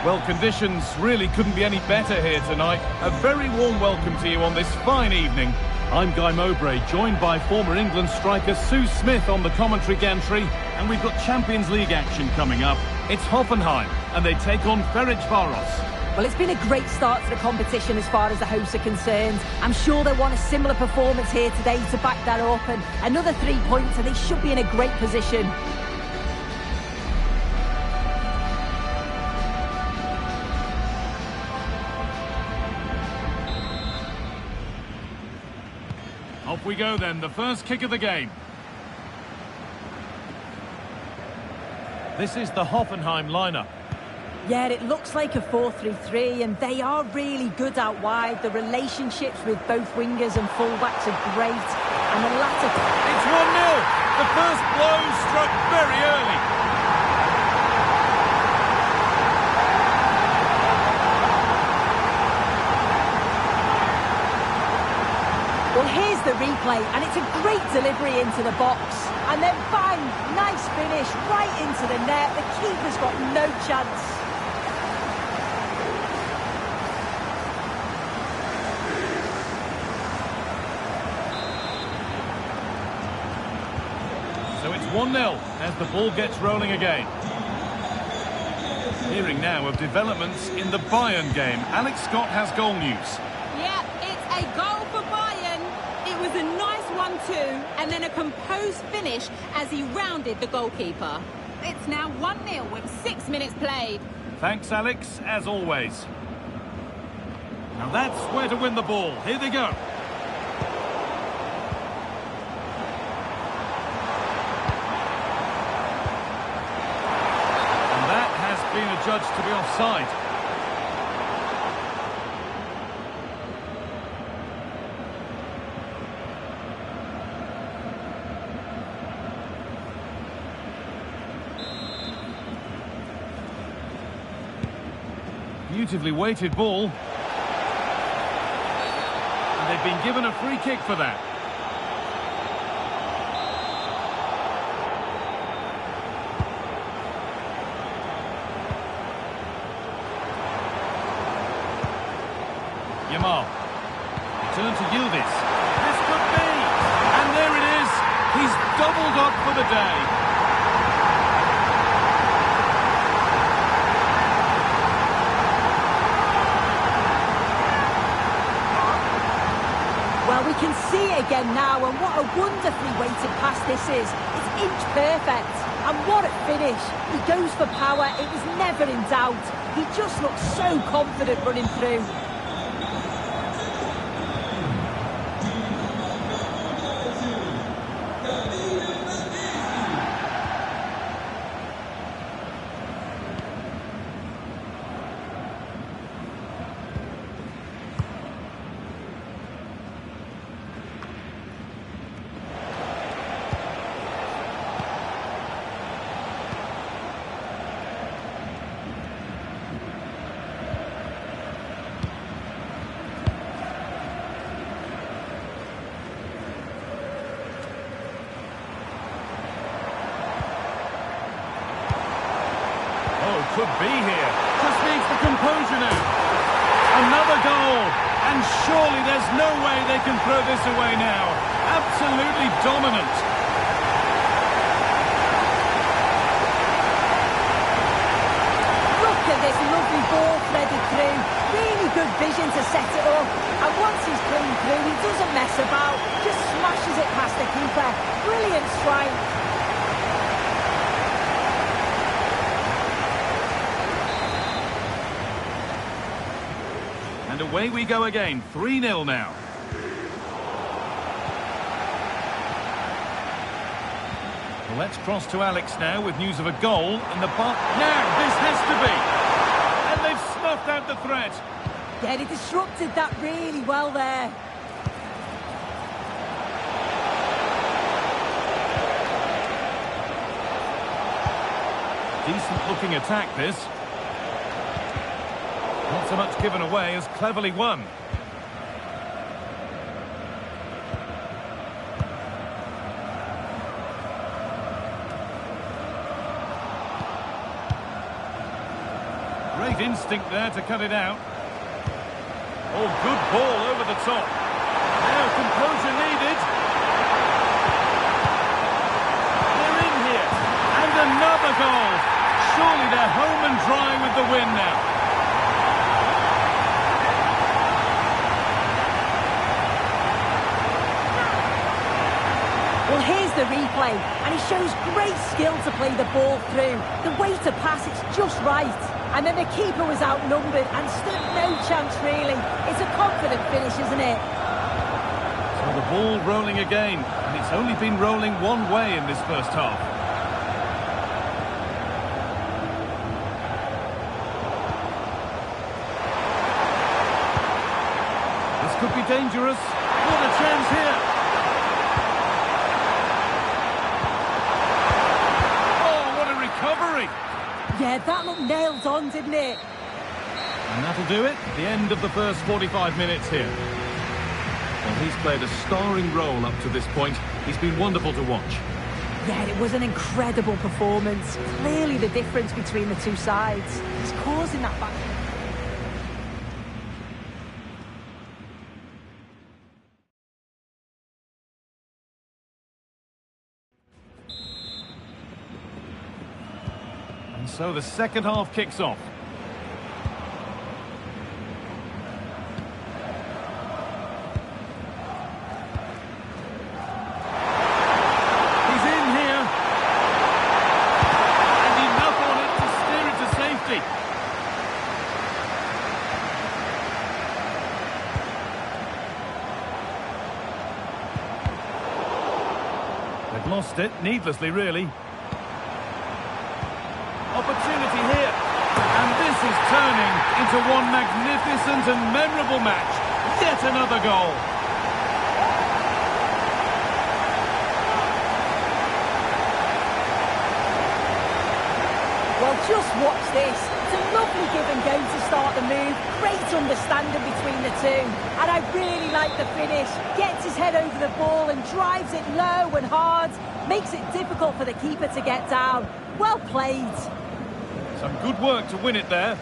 Well, conditions really couldn't be any better here tonight. A very warm welcome to you on this fine evening. I'm Guy Mowbray, joined by former England striker Sue Smith on the commentary gantry, and we've got Champions League action coming up. It's Hoffenheim, and they take on Ferencvaros. Well, it's been a great start to the competition as far as the hosts are concerned. I'm sure they'll want a similar performance here today to back that up, and another 3 points, and they should be in a great position. Off we go then, the first kick of the game. This is the Hoffenheim lineup. Yeah, it looks like a 4-3-3, and they are really good out wide. The relationships with both wingers and fullbacks are great, and the latter... It's 1-0! The first blow struck very early. Well, here's the replay, and it's a great delivery into the box. And then bang, nice finish, right into the net. The keeper's got no chance. So it's 1-0 as the ball gets rolling again. Hearing now of developments in the Bayern game. Alex Scott has goal news. Yeah, it's a goal for Bayern. It was a nice 1-2 and then a composed finish as he rounded the goalkeeper. It's now 1-0 with 6 minutes played. Thanks, Alex, as always. Now that's where to win the ball. Here they go. And that has been adjudged to be offside. Beautifully weighted ball. And they've been given a free kick for that. Yamal. Return to Yildiz. This could be. And there it is. He's doubled up for the day. Well, we can see it again now, and what a wonderfully weighted pass this is. It's inch perfect, and what a finish. He goes for power, it was never in doubt. He just looks so confident running through. Could be here. Just needs the composure now. Another goal. And surely there's no way they can throw this away now. Absolutely dominant. Look at this lovely ball threaded through. Really good vision to set it up. And once he's clean through, he doesn't mess about. Just smashes it past the keeper. Brilliant strike. And away we go again, 3-0 now. Well, let's cross to Alex now with news of a goal in the box. Now, this has to be. And they've snuffed out the threat. Yeah, he disrupted that really well there. Decent looking attack, this. Not so much given away as cleverly won. Great instinct there to cut it out. Oh, good ball over the top. Now composure needed. They're in here. And another goal. Surely they're home and dry with the win now. Well, here's the replay, and he shows great skill to play the ball through. The way to pass, it's just right. And then the keeper was outnumbered and stood no chance, really. It's a confident finish, isn't it? So the ball rolling again, and it's only been rolling one way in this first half. This could be dangerous. What a chance here. Recovery. Yeah, that looked nailed on, didn't it? And that'll do it. The end of the first 45 minutes here. Well, he's played a starring role up to this point. He's been wonderful to watch. Yeah, it was an incredible performance. Clearly the difference between the two sides. He's causing that back. So the second half kicks off. He's in here. And enough on it to steer it to safety. They've lost it, needlessly really. Opportunity here, and this is turning into one magnificent and memorable match. Yet another goal. Well, just watch this. It's a lovely give and go to start the move. Great understanding between the two. And I really like the finish. Gets his head over the ball and drives it low and hard. Makes it difficult for the keeper to get down. Well played. Some good work to win it there.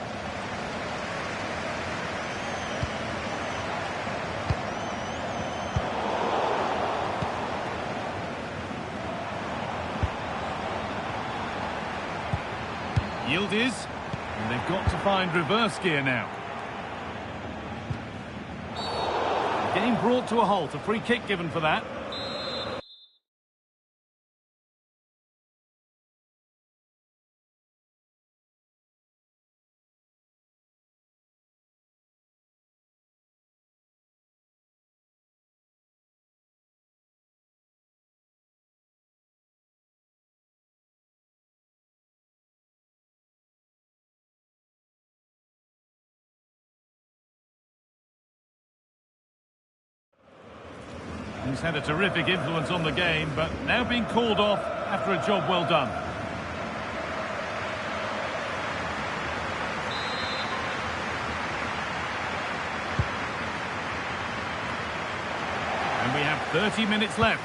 Yield is, and they've got to find reverse gear now. The game brought to a halt, a free kick given for that. He's had a terrific influence on the game, but now being called off after a job well done. And we have 30 minutes left.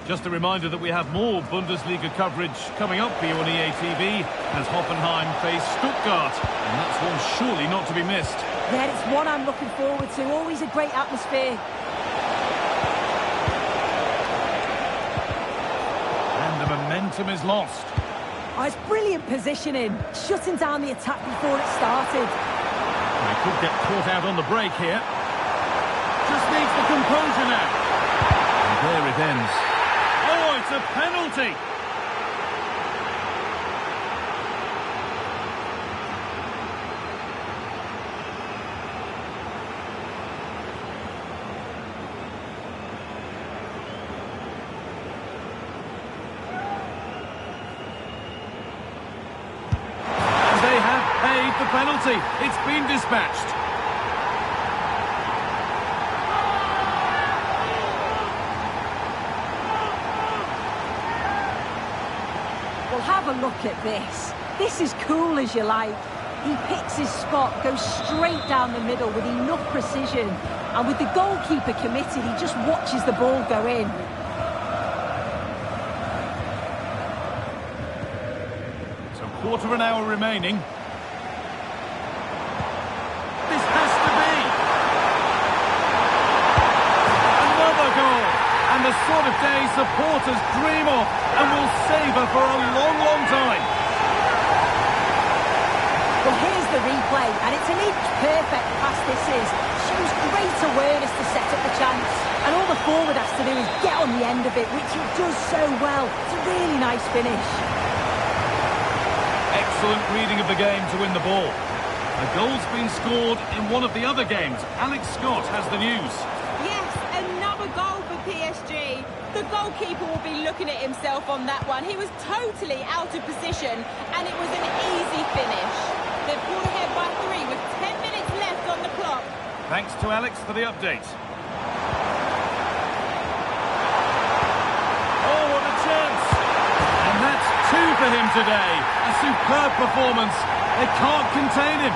Just a reminder that we have more Bundesliga coverage coming up for you on EA TV as Hoffenheim face Stuttgart. And that's one surely not to be missed. Yeah, it's one I'm looking forward to. Always a great atmosphere. And the momentum is lost. Oh, it's brilliant positioning. Shutting down the attack before it started. They could get caught out on the break here. Just needs the composure now. And there it ends. Oh, it's a penalty! And they have paid the penalty. It's been dispatched. Have a look at this. This is cool as you like. He picks his spot, goes straight down the middle with enough precision. And with the goalkeeper committed, he just watches the ball go in. So quarter of an hour remaining. This has to be another goal. And the sort of day supporters dream of and will savour for a long, long time. Well, here's the replay, and it's an inch-perfect pass this is. Shows great awareness to set up the chance. And all the forward has to do is get on the end of it, which he does so well. It's a really nice finish. Excellent reading of the game to win the ball. A goal's been scored in one of the other games. Alex Scott has the news. Yes, another goal for PSG. The goalkeeper will be looking at himself on that one. He was totally out of position, and it was an easy finish. They've pulled ahead by 3 with 10 minutes left on the clock. Thanks to Alex for the update. Oh, what a chance! And that's 2 for him today. A superb performance. They can't contain him.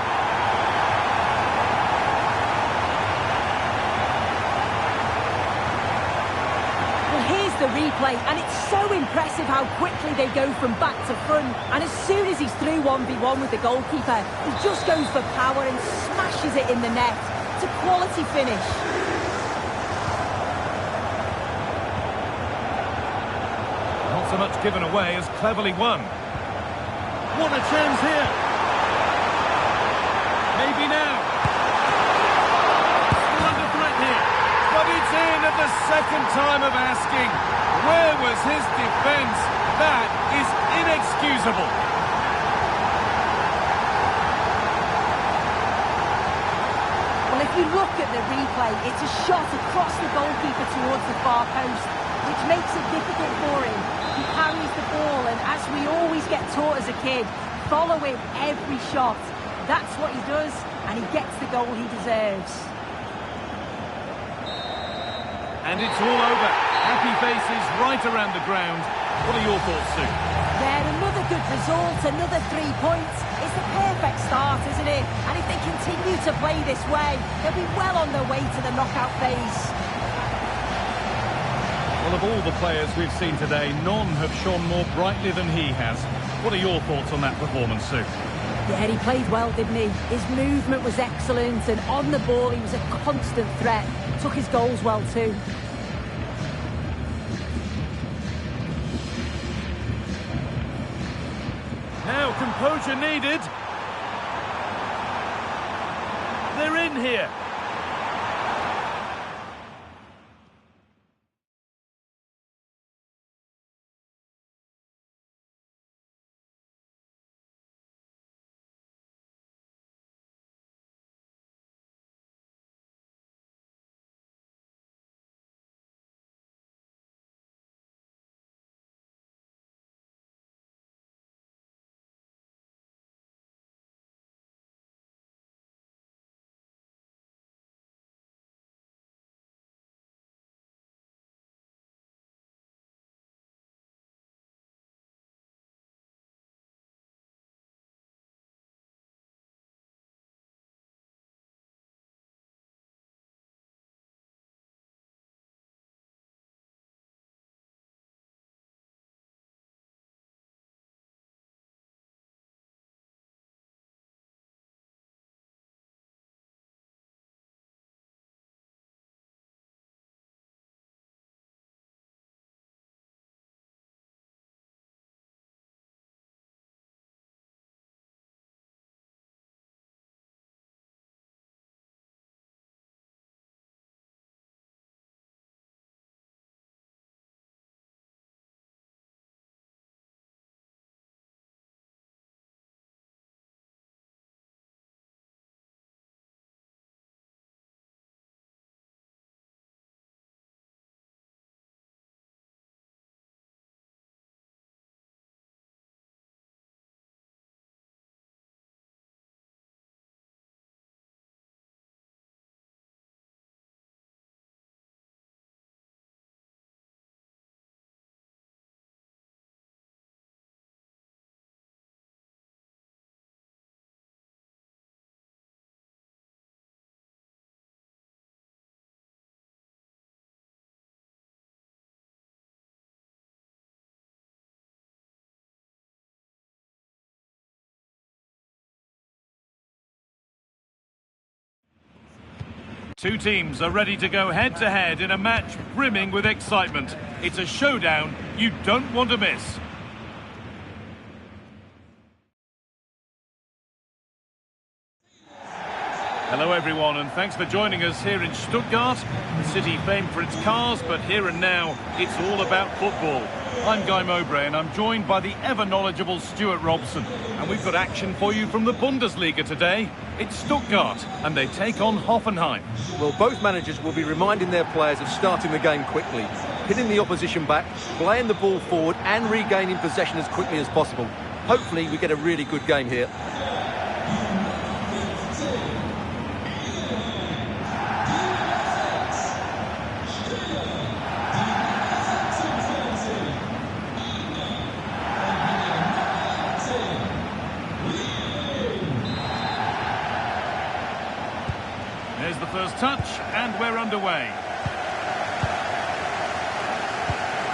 The replay, and it's so impressive how quickly they go from back to front. And as soon as he's through 1v1 with the goalkeeper, he just goes for power and smashes it in the net. It's a quality finish. Not so much given away as cleverly won. What a chance here. Maybe now. Still under threat here. But it's in at the second time of asking. Where was his defence? That is inexcusable. Well, if you look at the replay, it's a shot across the goalkeeper towards the far post, which makes it difficult for him. He parries the ball, and as we always get taught as a kid, follow him every shot. That's what he does, and he gets the goal he deserves. And it's all over. Happy faces right around the ground. What are your thoughts, Sue? Yeah, another good result, another 3 points. It's the perfect start, isn't it? And if they continue to play this way, they'll be well on their way to the knockout phase. Well, of all the players we've seen today, none have shone more brightly than he has. What are your thoughts on that performance, Sue? Yeah, he played well, didn't he? His movement was excellent, and on the ball he was a constant threat. Took his goals well too. Now composure needed. They're in here. Two teams are ready to go head-to-head in a match brimming with excitement. It's a showdown you don't want to miss. Hello everyone, and thanks for joining us here in Stuttgart. The city famed for its cars, but here and now, it's all about football. I'm Guy Mowbray, and I'm joined by the ever-knowledgeable Stuart Robson. And we've got action for you from the Bundesliga today. It's Stuttgart, and they take on Hoffenheim. Well, both managers will be reminding their players of starting the game quickly, hitting the opposition back, playing the ball forward, and regaining possession as quickly as possible. Hopefully, we get a really good game here. There's the first touch, and we're underway.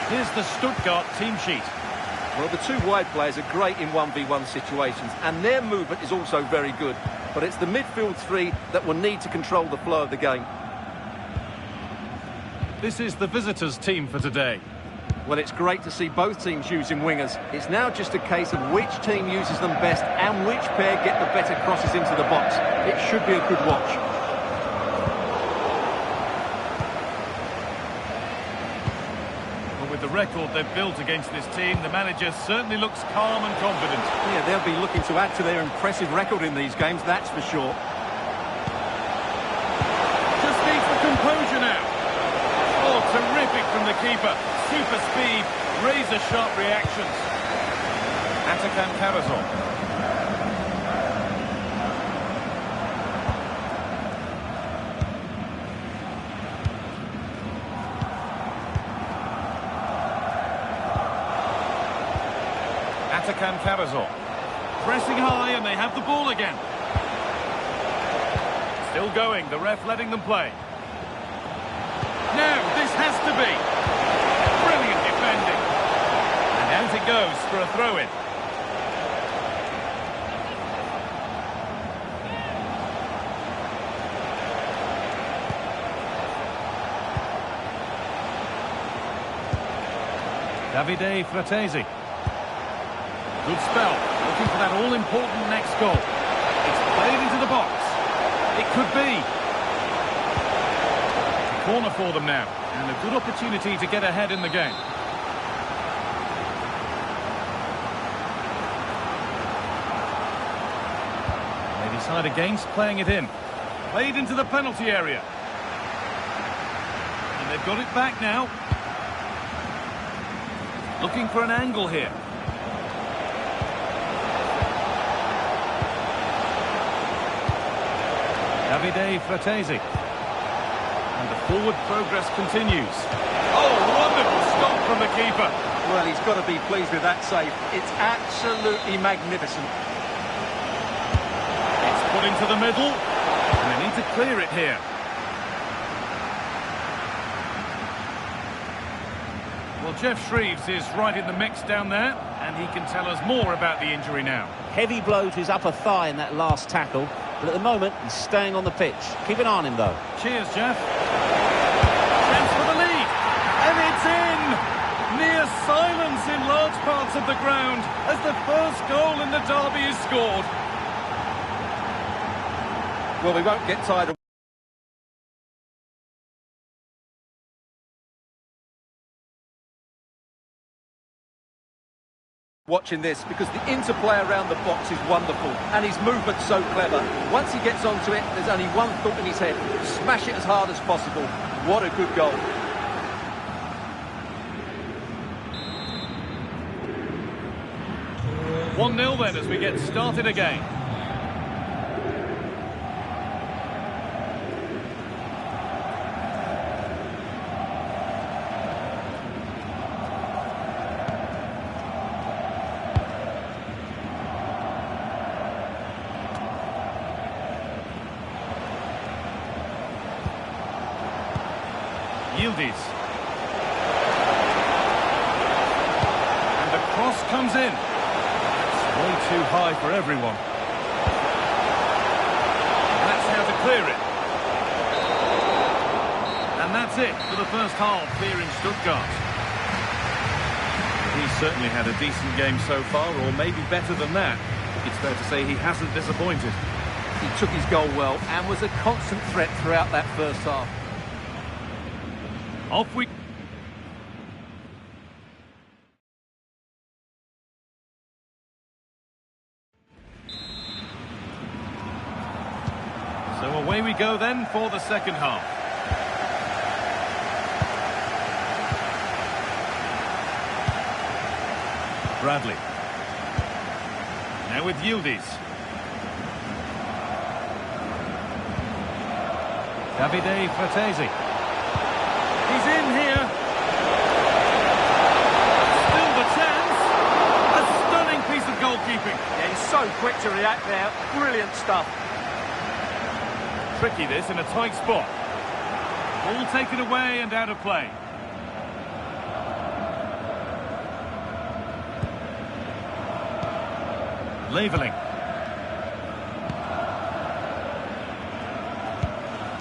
Here's the Stuttgart team sheet. Well, the two wide players are great in 1v1 situations, and their movement is also very good. But it's the midfield three that will need to control the flow of the game. This is the visitors' team for today. Well, it's great to see both teams using wingers. It's now just a case of which team uses them best and which pair get the better crosses into the box. It should be a good watch. With the record they've built against this team, the manager certainly looks calm and confident. Yeah, they'll be looking to add to their impressive record in these games, that's for sure. Just needs the composure now. Oh, terrific from the keeper. Super speed, razor-sharp reactions. Atakan Karazor. Atakan Karazor. Pressing high, and they have the ball again. Still going, the ref letting them play. Now, this has to be. Brilliant defending. And out it goes for a throw-in. Eafc26. Good spell, looking for that all-important next goal. It's played into the box. It could be. A corner for them now, and a good opportunity to get ahead in the game. They decide against playing it in. Played into the penalty area. And they've got it back now. Looking for an angle here. Eafc26. And the forward progress continues. Oh, wonderful stop from the keeper. Well, he's got to be pleased with that save. It's absolutely magnificent. It's put into the middle. And they need to clear it here. Well, Jeff Shreves is right in the mix down there, and he can tell us more about the injury now. Heavy blow to his upper thigh in that last tackle, but at the moment he's staying on the pitch. Keep an eye on him though. Cheers, Jeff. Chance for the lead, and it's in! Near silence in large parts of the ground as the first goal in the derby is scored. Well, we won't get tired of watching this, because the interplay around the box is wonderful and his movement's so clever. Once he gets onto it, there's only one thought in his head: smash it as hard as possible. What a good goal. One 0 then as we get started again. Yildiz. And the cross comes in. It's way too high for everyone. And that's how to clear it. And that's it for the first half here in Stuttgart. He's certainly had a decent game so far, or maybe better than that. It's fair to say he hasn't disappointed. He took his goal well and was a constant threat throughout that first half. Off we... So away we go then for the second half. Bradley. Now with Yildiz. Eafc26. He's in here. Still the chance. A stunning piece of goalkeeping. Yeah, he's so quick to react there. Brilliant stuff. Tricky this in a tight spot. Ball taken away and out of play. Leveling.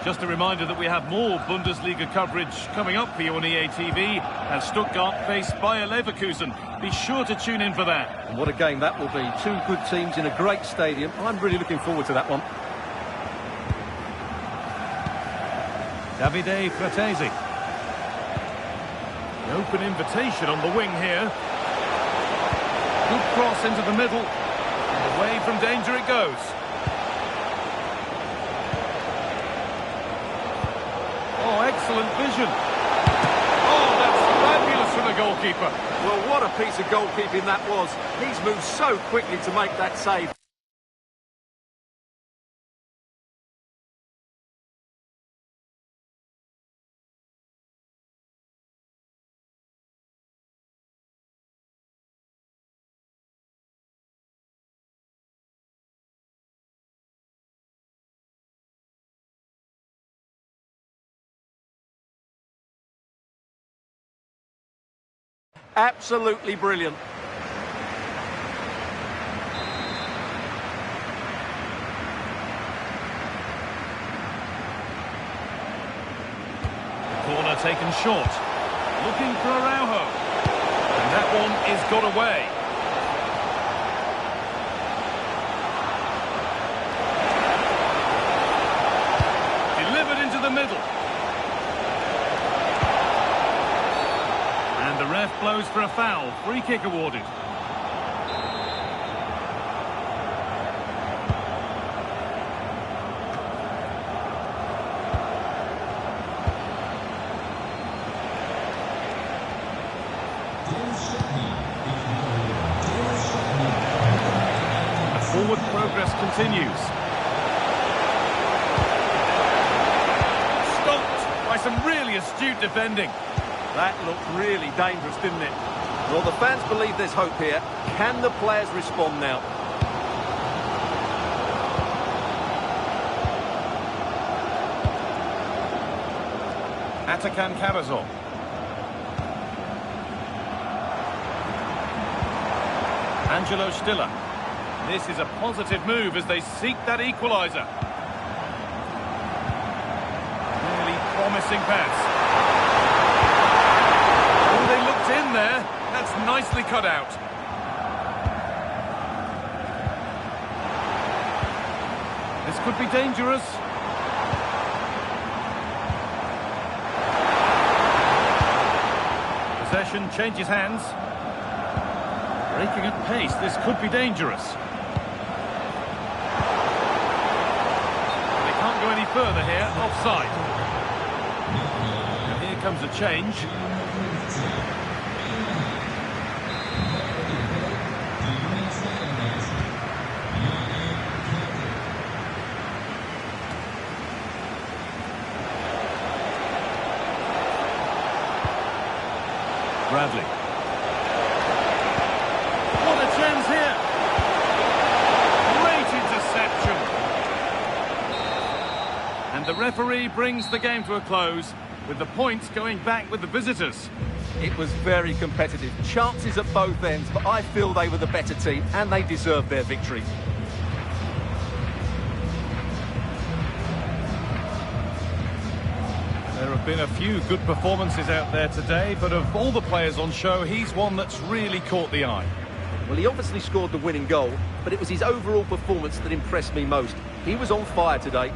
Just a reminder that we have more Bundesliga coverage coming up for you on EA TV as Stuttgart face Bayer Leverkusen. Be sure to tune in for that. And what a game that will be. Two good teams in a great stadium. I'm really looking forward to that one. Eafc26. The open invitation on the wing here. Good cross into the middle. And away from danger it goes. Oh, excellent vision. Oh, that's fabulous from the goalkeeper. Well, what a piece of goalkeeping that was. He's moved so quickly to make that save. Absolutely brilliant. Corner taken short. Looking for Araujo. And that one is got away. Delivered into the middle. And the ref blows for a foul. Free kick awarded. Forward progress continues. Stopped by some really astute defending. That looked really dangerous, didn't it? Well, the fans believe there's hope here. Can the players respond now? Atakan Karazor. Angelo Stiller. This is a positive move as they seek that equaliser. Really promising pass. Oh, they looked in there. That's nicely cut out. This could be dangerous. Possession changes hands. Breaking at pace, this could be dangerous. Go any further here, offside. And here comes a change. Bradley. What a chance here. Great interception. And the referee brings the game to a close, with the points going back with the visitors. It was very competitive. Chances at both ends, but I feel they were the better team, and they deserved their victory. There have been a few good performances out there today, but of all the players on show, he's one that's really caught the eye. Well, he obviously scored the winning goal, but it was his overall performance that impressed me most. He was on fire today.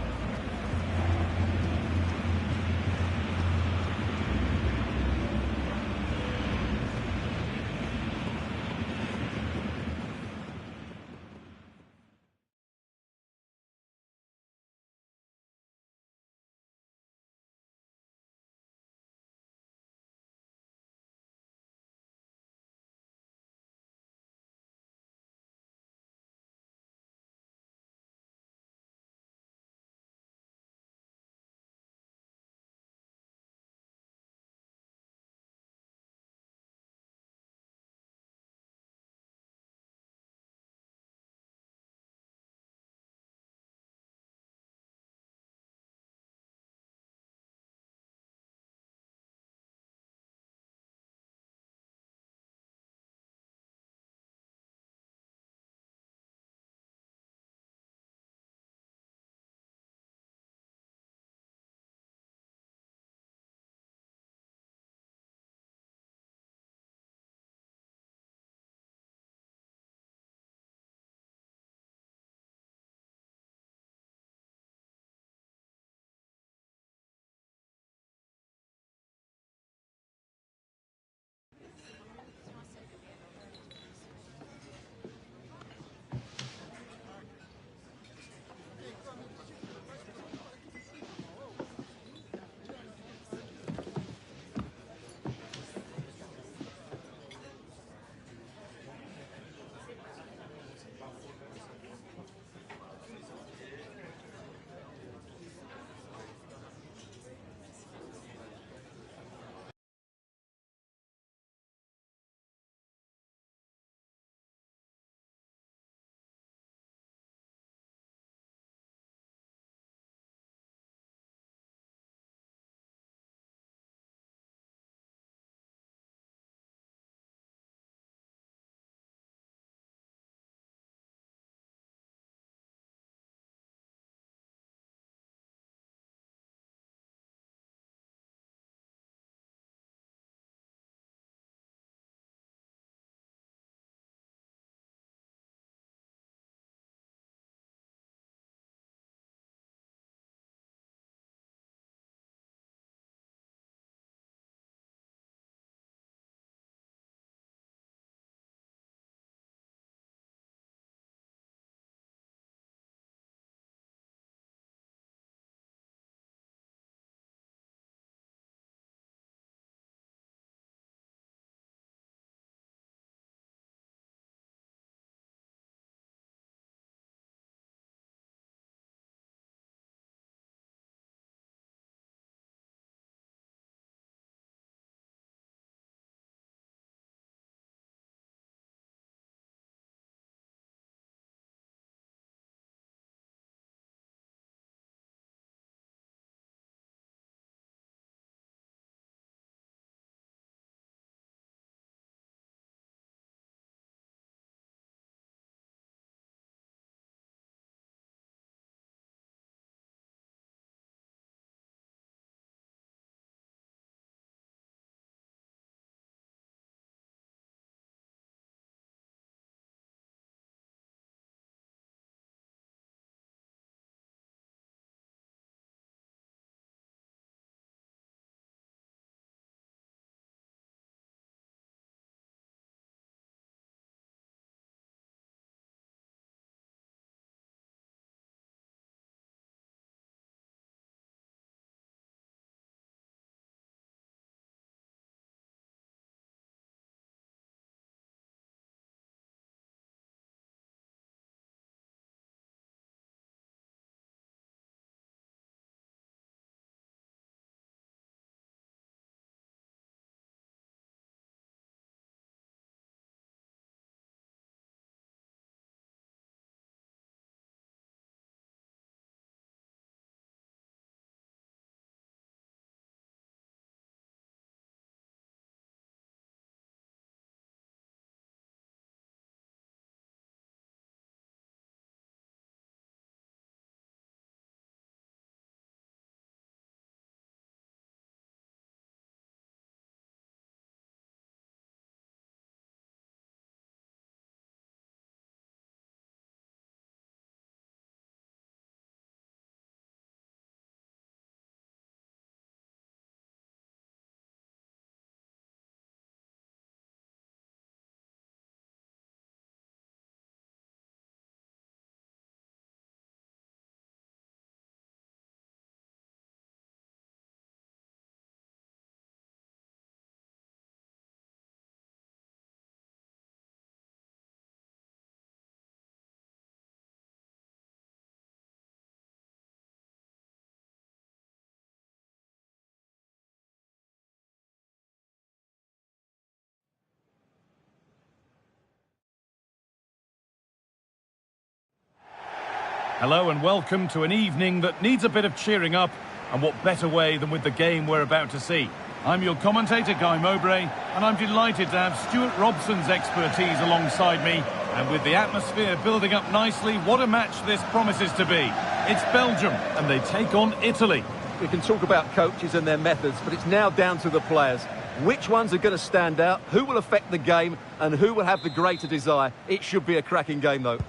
Hello and welcome to an evening that needs a bit of cheering up, and what better way than with the game we're about to see. I'm your commentator, Guy Mowbray, and I'm delighted to have Stuart Robson's expertise alongside me. And with the atmosphere building up nicely, what a match this promises to be. It's Belgium, and they take on Italy. We can talk about coaches and their methods, but it's now down to the players. Which ones are going to stand out, who will affect the game, and who will have the greater desire. It should be a cracking game, though.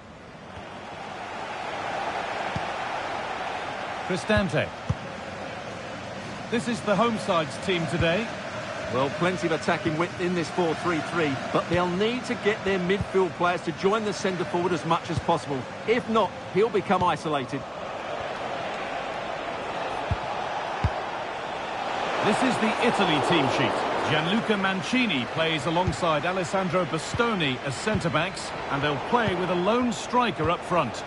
Cristante. This is the home side's team today. Well, plenty of attacking width in this 4-3-3, but they'll need to get their midfield players to join the centre forward as much as possible. If not, he'll become isolated. This is the Italy team sheet. Gianluca Mancini plays alongside Alessandro Bastoni as centre-backs, and they'll play with a lone striker up front.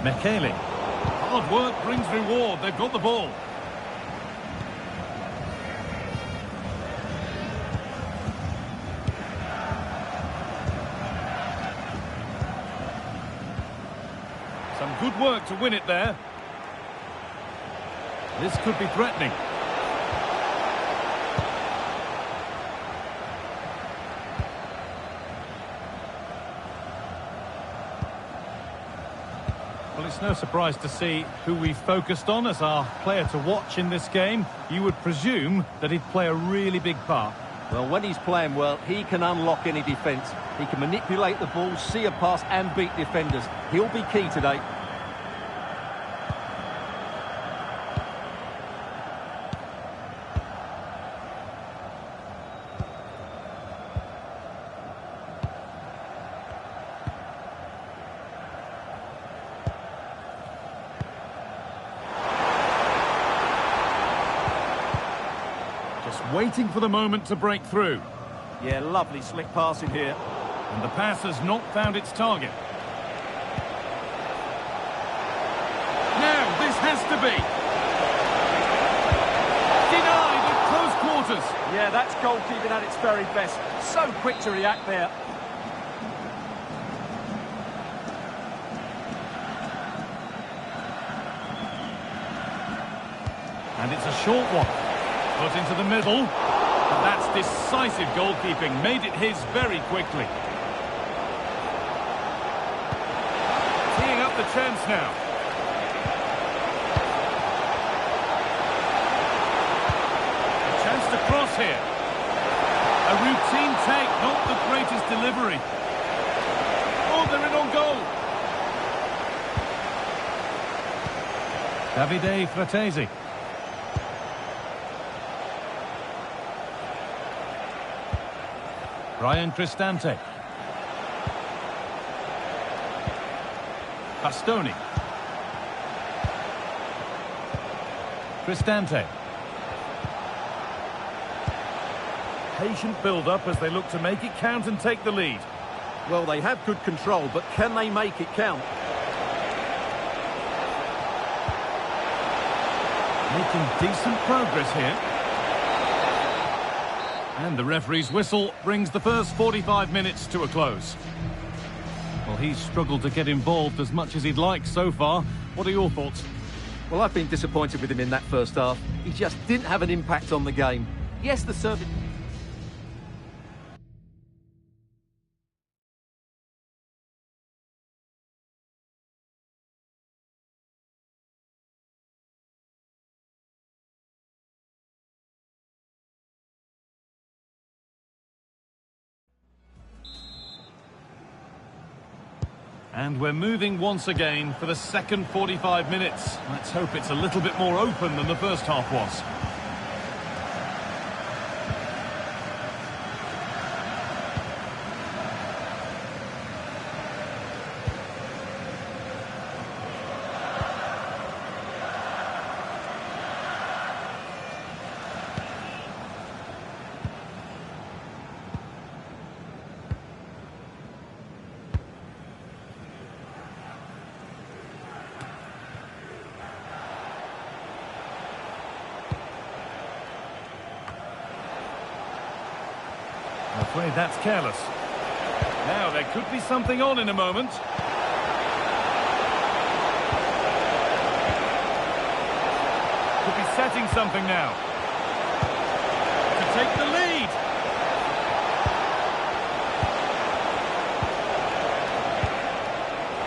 Michele. Hard work brings reward. They've got the ball. Some good work to win it there. This could be threatening. Well, it's no surprise to see who we focused on as our player to watch in this game. You would presume that he'd play a really big part. Well, when he's playing well, he can unlock any defence. He can manipulate the ball, see a pass and beat defenders. He'll be key today. Just waiting for the moment to break through. Yeah, lovely slick passing here. And the pass has not found its target. Now, this has to be. Denied at close quarters. Yeah, that's goalkeeping at its very best. So quick to react there. And it's a short one. Put into the middle. And that's decisive goalkeeping. Made it his very quickly. Teeing up the chance now. A chance to cross here. A routine take, not the greatest delivery. Oh, they're in on goal. Davide Fratesi. Brian Cristante. Bastoni. Cristante. Patient build-up as they look to make it count and take the lead. Well, they have good control, but can they make it count? Making decent progress here. And the referee's whistle brings the first 45 minutes to a close. Well, he's struggled to get involved as much as he'd like so far. What are your thoughts? Well, I've been disappointed with him in that first half. He just didn't have an impact on the game. Yes, the service... And we're moving once again for the second 45 minutes. Let's hope it's a little bit more open than the first half was. I'm afraid that's careless. Now, there could be something on in a moment. Could be setting something now. To take the lead.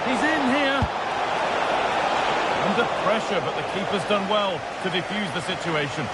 He's in here. Under pressure, but the keeper's done well to defuse the situation.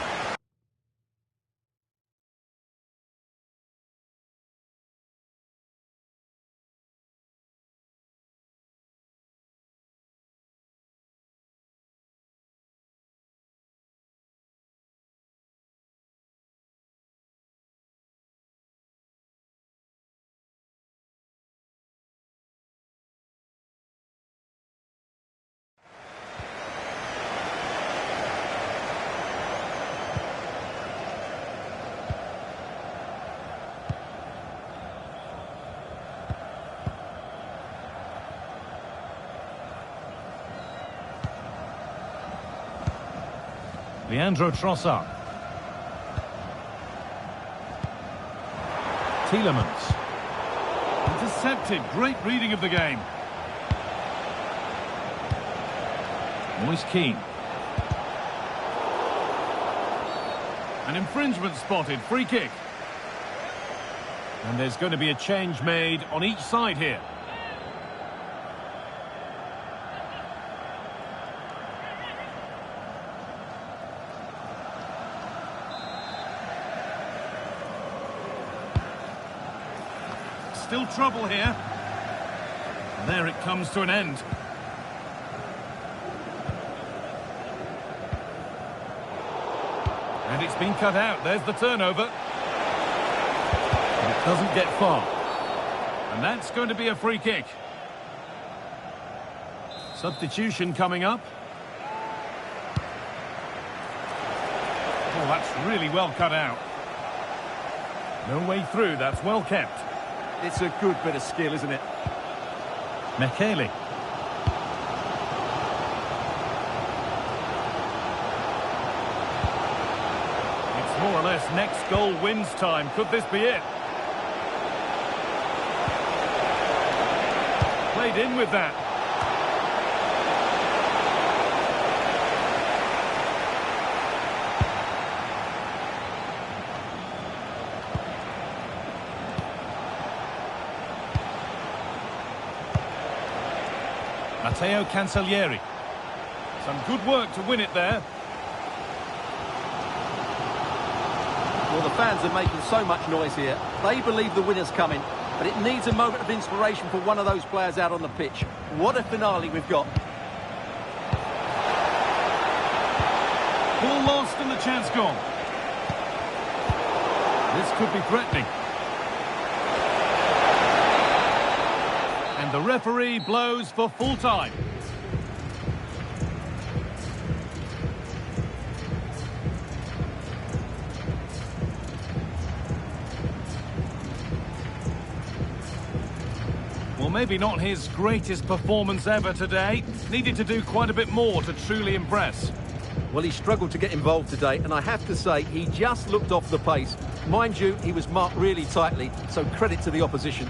Leandro Trossard. Tielemans. Intercepted. Great reading of the game. Moise Keane. An infringement spotted. Free kick. And there's going to be a change made on each side here. Still trouble here. And there it comes to an end. And it's been cut out. There's the turnover. But it doesn't get far. And that's going to be a free kick. Substitution coming up. Oh, that's really well cut out. No way through. That's well kept. It's a good bit of skill, isn't it? Mekele. It's more or less next goal wins time. Could this be it? Played in with that. Matteo Cancellieri. Some good work to win it there. Well, the fans are making so much noise here. They believe the winner's coming, but it needs a moment of inspiration for one of those players out on the pitch. What a finale we've got. Ball lost and the chance gone. This could be threatening. And the referee blows for full time. Well, maybe not his greatest performance ever today. Needed to do quite a bit more to truly impress. Well, he struggled to get involved today, and I have to say, he just looked off the pace. Mind you, he was marked really tightly, so credit to the opposition.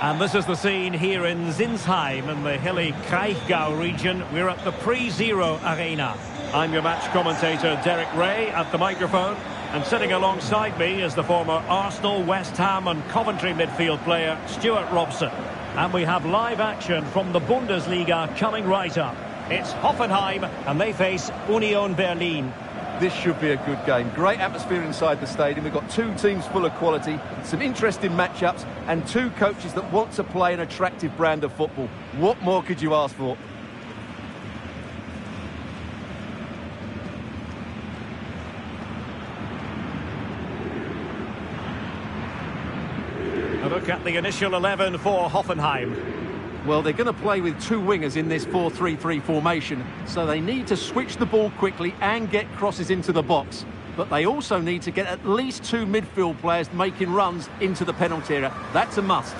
And this is the scene here in Zinsheim in the hilly Kraichgau region. We're at the Pre-Zero Arena. I'm your match commentator Derek Ray at the microphone. And sitting alongside me is the former Arsenal, West Ham and Coventry midfield player Stuart Robson. And we have live action from the Bundesliga coming right up. It's Hoffenheim and they face Union Berlin. This should be a good game. Great atmosphere inside the stadium. We've got two teams full of quality, some interesting matchups, and two coaches that want to play an attractive brand of football. What more could you ask for? A look at the initial 11 for Hoffenheim. Well, they're going to play with two wingers in this 4-3-3 formation, so they need to switch the ball quickly and get crosses into the box. But they also need to get at least two midfield players making runs into the penalty area. That's a must.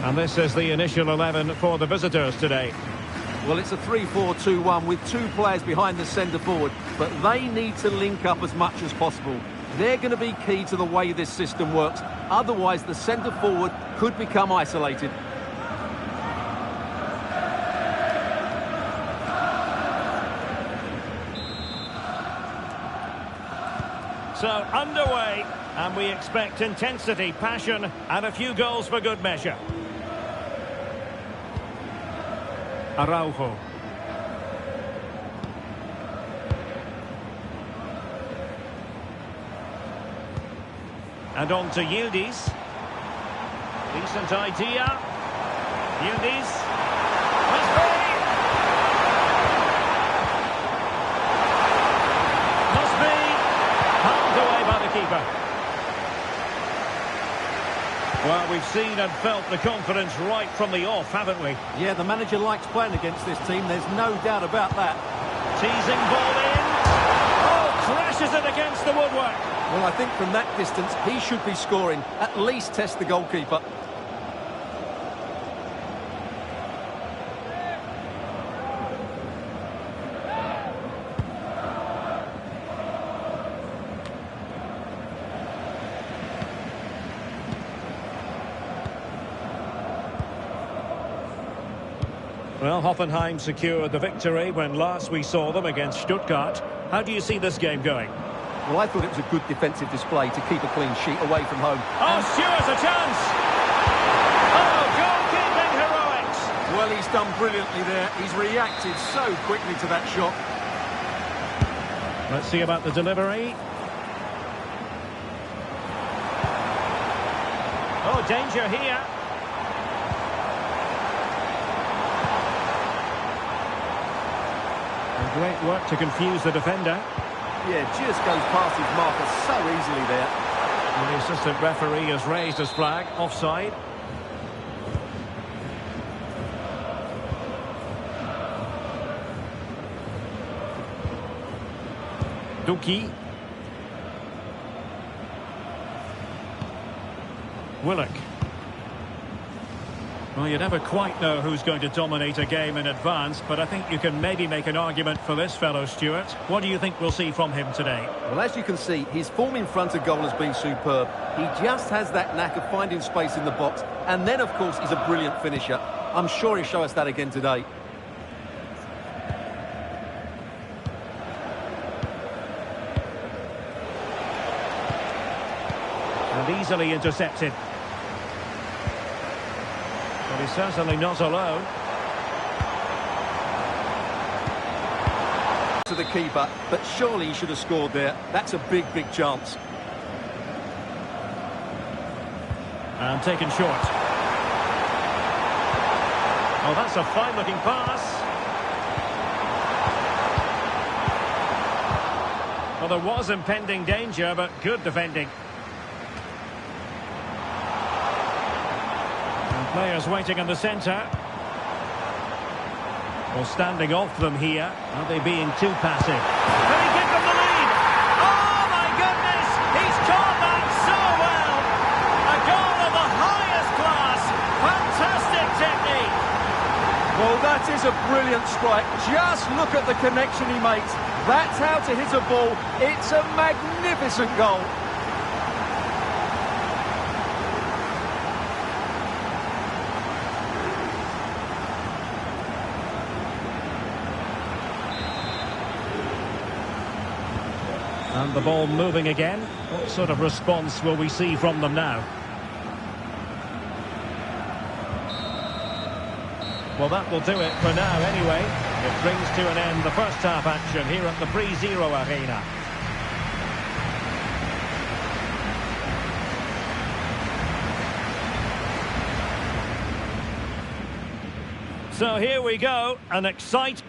And this is the initial 11 for the visitors today. Well, it's a 3-4-2-1 with two players behind the centre forward, but they need to link up as much as possible. They're going to be key to the way this system works. Otherwise, the centre forward could become isolated. So, underway, and we expect intensity, passion, and a few goals for good measure. Araujo. And on to Yildiz. Decent idea. Yildiz. Must be! Palmed away by the keeper. Well, we've seen and felt the confidence right from the off, haven't we? Yeah, the manager likes playing against this team. There's no doubt about that. Teasing ball in. Oh, crashes it against the woodwork. Well, I think from that distance, he should be scoring. At least test the goalkeeper. Well, Hoffenheim secured the victory when last we saw them against Stuttgart. How do you see this game going? Well, I thought it was a good defensive display to keep a clean sheet away from home. Oh, Stewart's a chance! Oh, goalkeeping heroics! Well, he's done brilliantly there. He's reacted so quickly to that shot. Let's see about the delivery. Oh, danger here. Great work to confuse the defender. Yeah, just goes past his marker so easily there. And the assistant referee has raised his flag, offside. Duki. Willock. Well, you never quite know who's going to dominate a game in advance, but I think you can maybe make an argument for this fellow, Stuart. What do you think we'll see from him today? Well, as you can see, his form in front of goal has been superb. He just has that knack of finding space in the box, and then, of course, he's a brilliant finisher. I'm sure he'll show us that again today. And easily intercepted. But he's certainly not alone. To the keeper, but surely he should have scored there. That's a big, big chance. And taken short. Oh, that's a fine-looking pass. Well, there was impending danger, but good defending. Players waiting in the centre. Well, standing off them here. Are they being too passive? Can he give them the lead? Oh, my goodness! He's caught that so well! A goal of the highest class! Fantastic technique! That is a brilliant strike. Just look at the connection he makes. That's how to hit a ball. It's a magnificent goal. And the ball moving again. What sort of response will we see from them now? Well, that will do it for now anyway. It brings to an end the first half action here at the Pre-Zero Arena. So here we go, an exciting...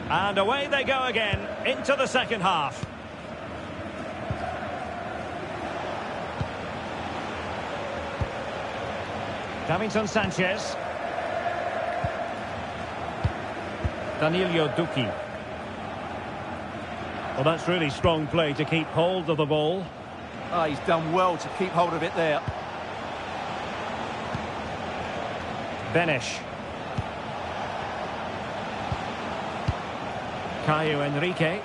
And away they go again, into the second half. Davinson Sanchez. Danilo Duki. Well, that's really strong play to keep hold of the ball. Oh, he's done well to keep hold of it there. Benesh. Caio Henrique.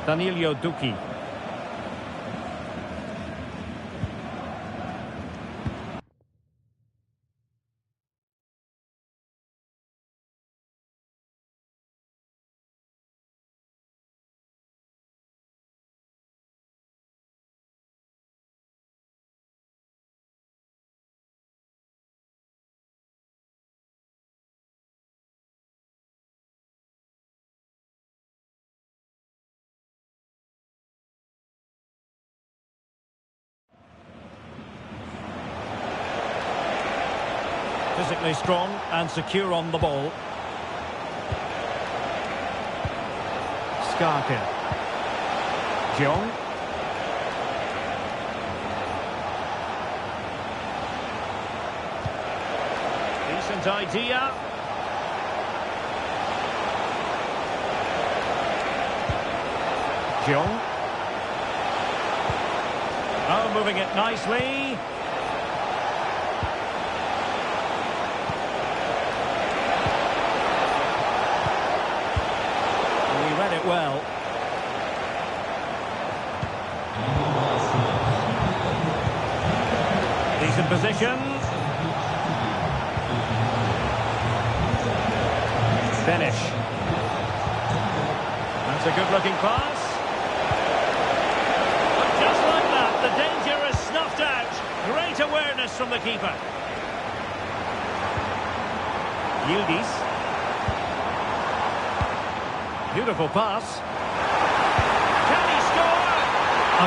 Danilo Duki. Physically strong and secure on the ball. Skarkin. Jong. Decent idea. Jong. Oh, moving it nicely. Read it well. Decent position. Finish. That's a good-looking pass. But just like that, the danger is snuffed out. Great awareness from the keeper. Yildiz. Beautiful pass. Can he score?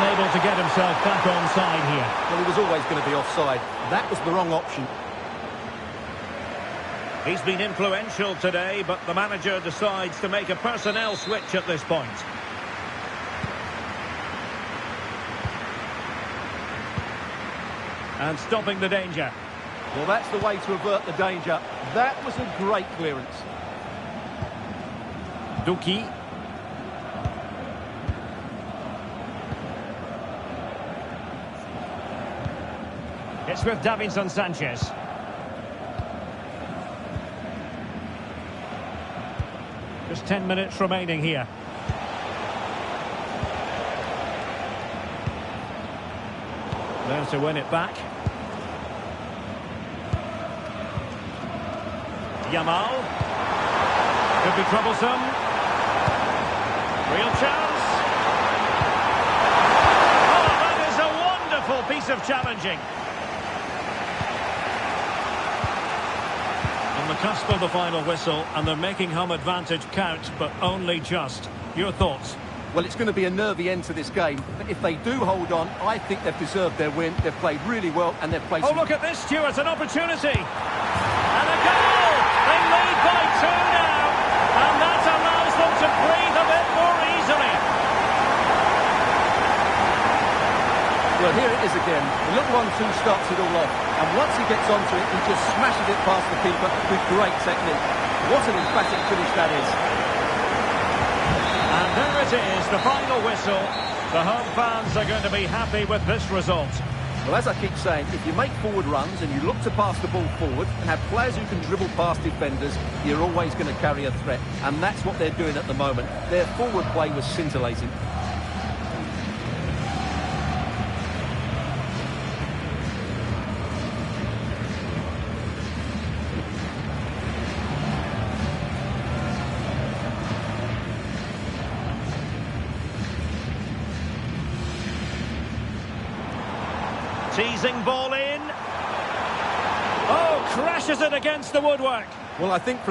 Unable to get himself back onside here. Well, he was always going to be offside. That was the wrong option. He's been influential today, but the manager decides to make a personnel switch at this point. And stopping the danger. Well, that's the way to avert the danger. That was a great clearance. Duki. It's with Davinson Sanchez. Just 10 minutes remaining here. Learns to win it back. Yamal. Could be troublesome. Real chance. Oh, that is a wonderful piece of challenging. On the cusp of the final whistle, and they're making home advantage count, but only just. Your thoughts? Well, it's going to be a nervy end to this game, but if they do hold on, I think they've deserved their win. They've played really well, and they've played... Oh, look at this, Stuart, an opportunity. And a goal! They lead by 2 now, and that allows them to breathe a bit more easily. Well, here it is again. The little 1-2 starts it all off. And once he gets onto it, he just smashes it past the keeper with great technique. What an emphatic finish that is. And there it is, the final whistle. The home fans are going to be happy with this result. Well, as I keep saying, if you make forward runs and you look to pass the ball forward and have players who can dribble past defenders, you're always going to carry a threat. And that's what they're doing at the moment. Their forward play was scintillating. Teasing ball in. Oh, crashes it against the woodwork. Well, I think...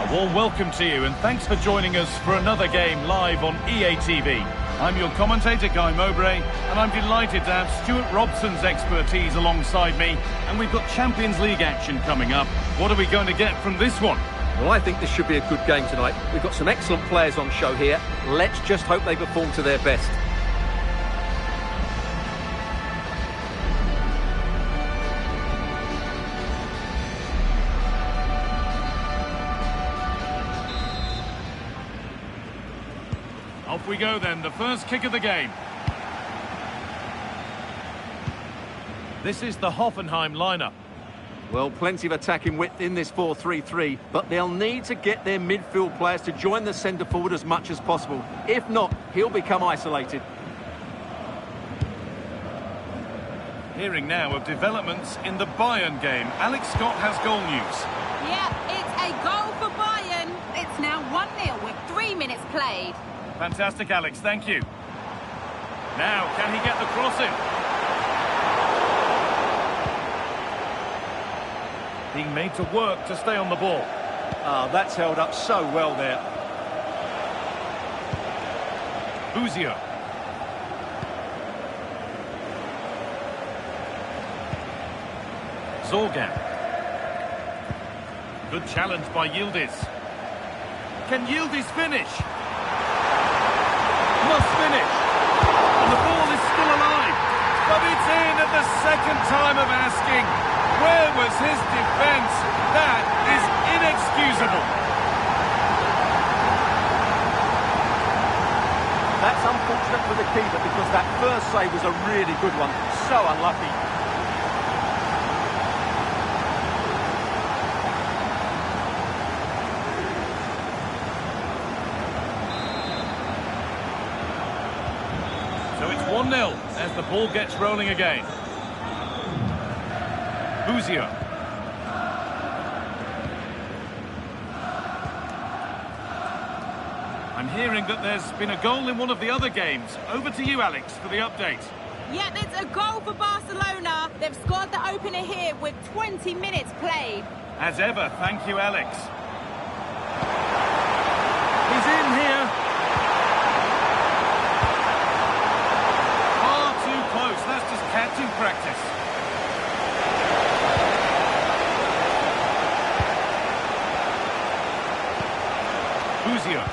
A warm welcome to you and thanks for joining us for another game live on EA TV. I'm your commentator, Guy Mowbray, and I'm delighted to have Stuart Robson's expertise alongside me, and we've got Champions League action coming up. What are we going to get from this one? Well, I think this should be a good game tonight. We've got some excellent players on show here. Let's just hope they perform to their best. Off we go then, the first kick of the game. This is the Hoffenheim lineup. Well, plenty of attacking width in this 4-3-3, but they'll need to get their midfield players to join the centre forward as much as possible. If not, he'll become isolated. Hearing now of developments in the Bayern game. Alex Scott has goal news. Yeah, it's a goal for Bayern. It's now 1-0 with 3 minutes played. Fantastic, Alex, thank you. Now, can he get the cross in? Being made to work to stay on the ball. That's held up so well there. Buzio. Zorgan. Good challenge by Yildiz. Can Yildiz finish? Must finish. And the ball is still alive. But it's in at the second time of asking. Where was his defence? That is inexcusable. That's unfortunate for the keeper because that first save was a really good one. So unlucky. So it's 1-0 as the ball gets rolling again. Buzio. I'm hearing that there's been a goal in one of the other games. Over to you, Alex, for the update. Yep, it's a goal for Barcelona. They've scored the opener here with 20 minutes played. As ever, thank you, Alex. He's in here. Far too close. That's just catching practice. Buzio.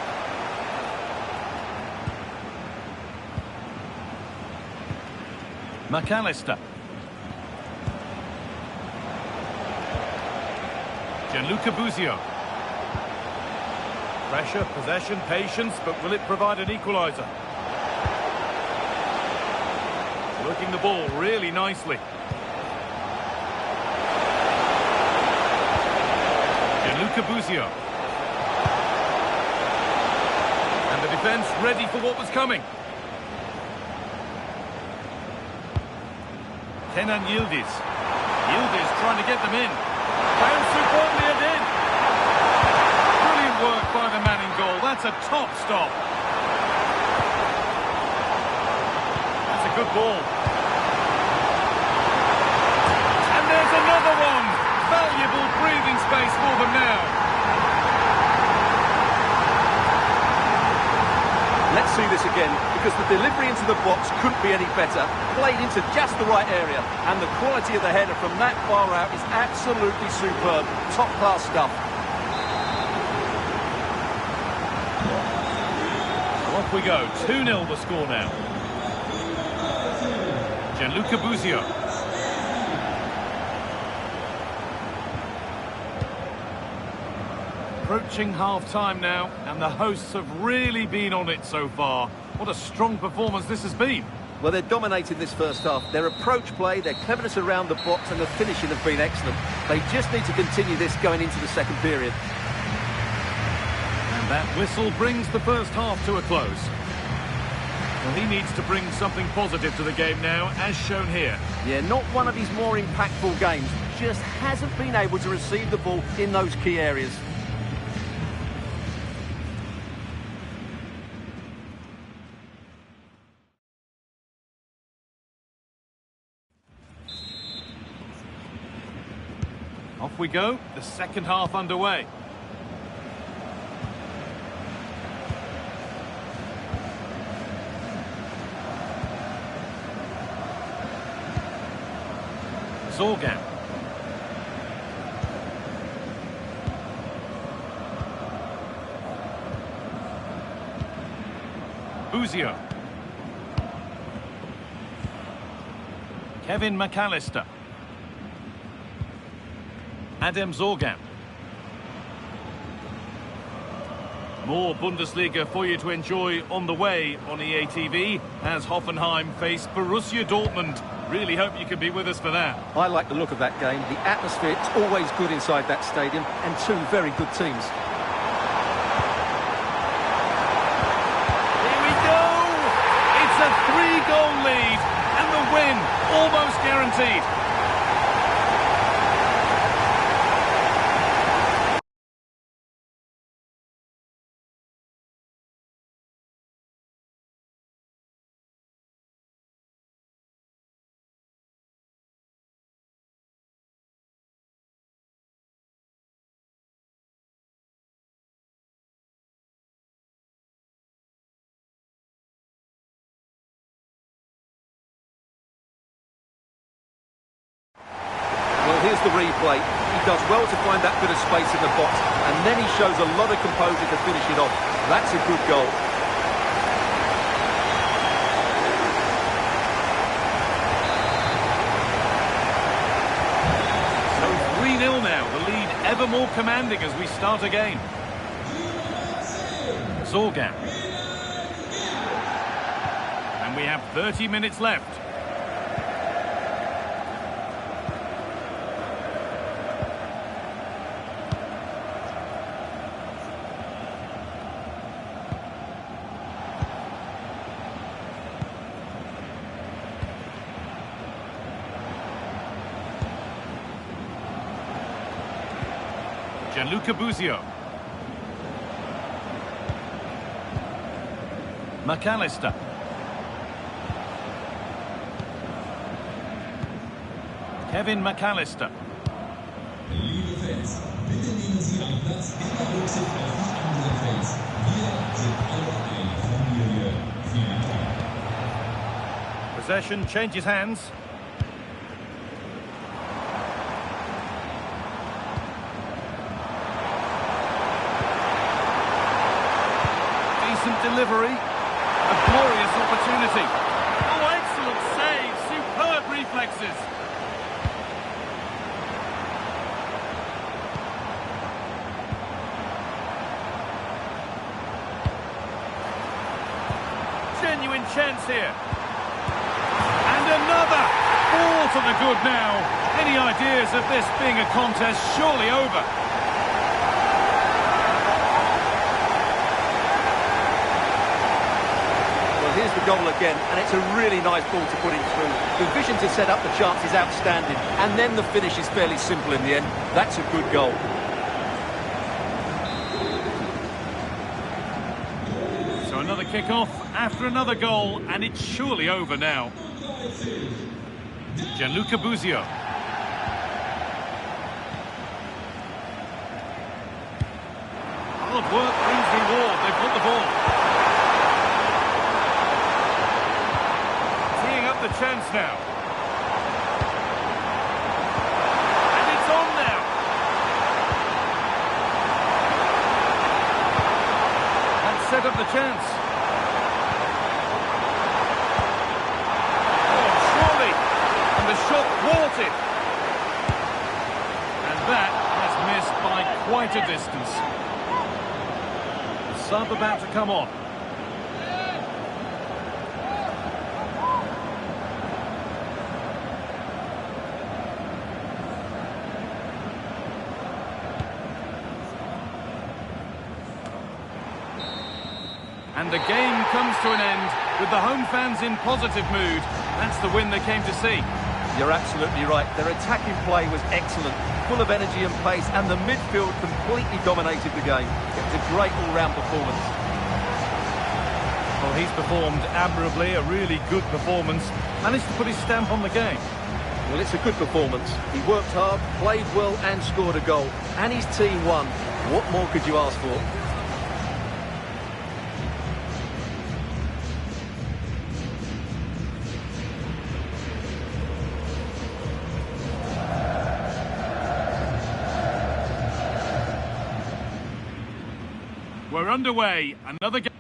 McAllister. Gianluca Buzio. Pressure, possession, patience, but will it provide an equaliser? Working the ball really nicely. Gianluca Buzio. And the defence ready for what was coming. Kenan Yildiz. Yildiz trying to get them in. Found superbly and in. Brilliant work by the man in goal. That's a top stop. That's a good ball. And there's another one. Valuable breathing space for them now. Let's see this again, because the delivery into the box couldn't be any better. Played into just the right area, and the quality of the header from that far out is absolutely superb. Top-class stuff. Off we go. 2-0 the score now. Gianluca Buzio. Approaching half-time now, and the hosts have really been on it so far. What a strong performance this has been. Well, they're dominating this first half. Their approach play, their cleverness around the box and the finishing have been excellent. They just need to continue this going into the second period. And that whistle brings the first half to a close. Well, he needs to bring something positive to the game now, as shown here. Yeah, not one of his more impactful games. Just hasn't been able to receive the ball in those key areas. Off we go, the second half underway. Zorgan. Buzio. Kevin McAllister. Adem Zorgan. More Bundesliga for you to enjoy on the way on EA TV as Hoffenheim face Borussia Dortmund. Really hope you can be with us for that. I like the look of that game. The atmosphere is always good inside that stadium, and two very good teams. Here we go! It's a 3-goal lead, and the win almost guaranteed. the replay. He does well to find that bit of space in the box, and then he shows a lot of composure to finish it off. That's a good goal. So 3-0 now, the lead ever more commanding as we start again. Zorgan. And we have 30 minutes left. Gianluca Buzio. McAllister. Kevin McAllister. Liebe Fans, bitte nehmen Sie einen Platz immer Rücksicht auf die anderen Fans. Wir sind alle eine Familie. Vielen Dank. Possession changes hands. Decent delivery. A glorious opportunity. Oh, excellent save. Superb reflexes. Genuine chance here. And another. All to the good now. Any ideas of this being a contest surely over? Well, here's the goal again, and it's a really nice ball to put him through. The vision to set up the chance is outstanding, and then the finish is fairly simple in the end. That's a good goal. So another kick-off after another goal, and it's surely over now. Gianluca Buzio. Hard work brings reward. They've got the ball. Teeing up the chance now. And it's on now. And set up the chance. The shot thwarted. And that has missed by quite a distance. The sub about to come on. And the game comes to an end with the home fans in positive mood. That's the win they came to see. You're absolutely right. Their attacking play was excellent, full of energy and pace, and the midfield completely dominated the game. It was a great all-round performance. Well, he's performed admirably, a really good performance. Managed to put his stamp on the game. Well, it's a good performance. He worked hard, played well, and scored a goal. And his team won. What more could you ask for? We're underway. Another game.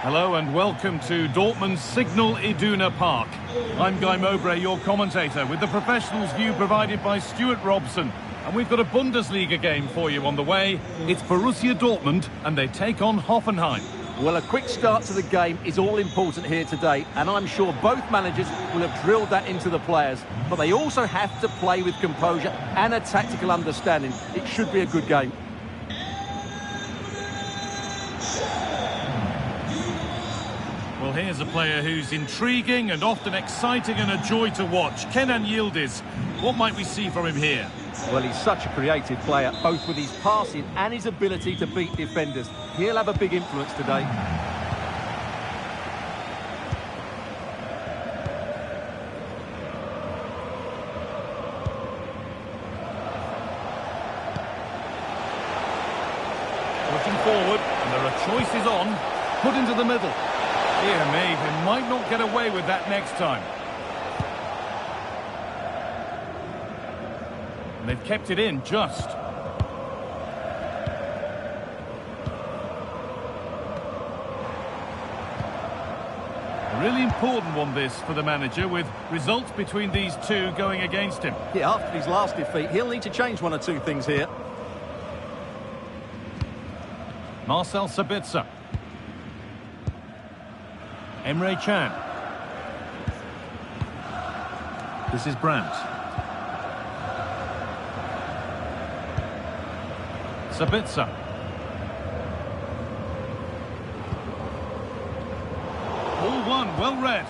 Hello and welcome to Dortmund's Signal Iduna Park. I'm Guy Mowbray, your commentator, with the professionals' view provided by Stuart Robson. And we've got a Bundesliga game for you on the way. It's Borussia Dortmund and they take on Hoffenheim. Well, a quick start to the game is all important here today, and I'm sure both managers will have drilled that into the players. But they also have to play with composure and a tactical understanding. It should be a good game. Well, here's a player who's intriguing and often exciting and a joy to watch. Kenan Yildiz. What might we see from him here? Well, he's such a creative player, both with his passing and his ability to beat defenders. He'll have a big influence today. Looking forward, and there are choices on. Put into the middle. Dear me, he might not get away with that next time. And they've kept it in just. A really important one this for the manager, with results between these two going against him. Yeah, after his last defeat, he'll need to change one or two things here. Marcel Sabitzer. Emre Can. This is Brandt. Sabitzer. All one, well read.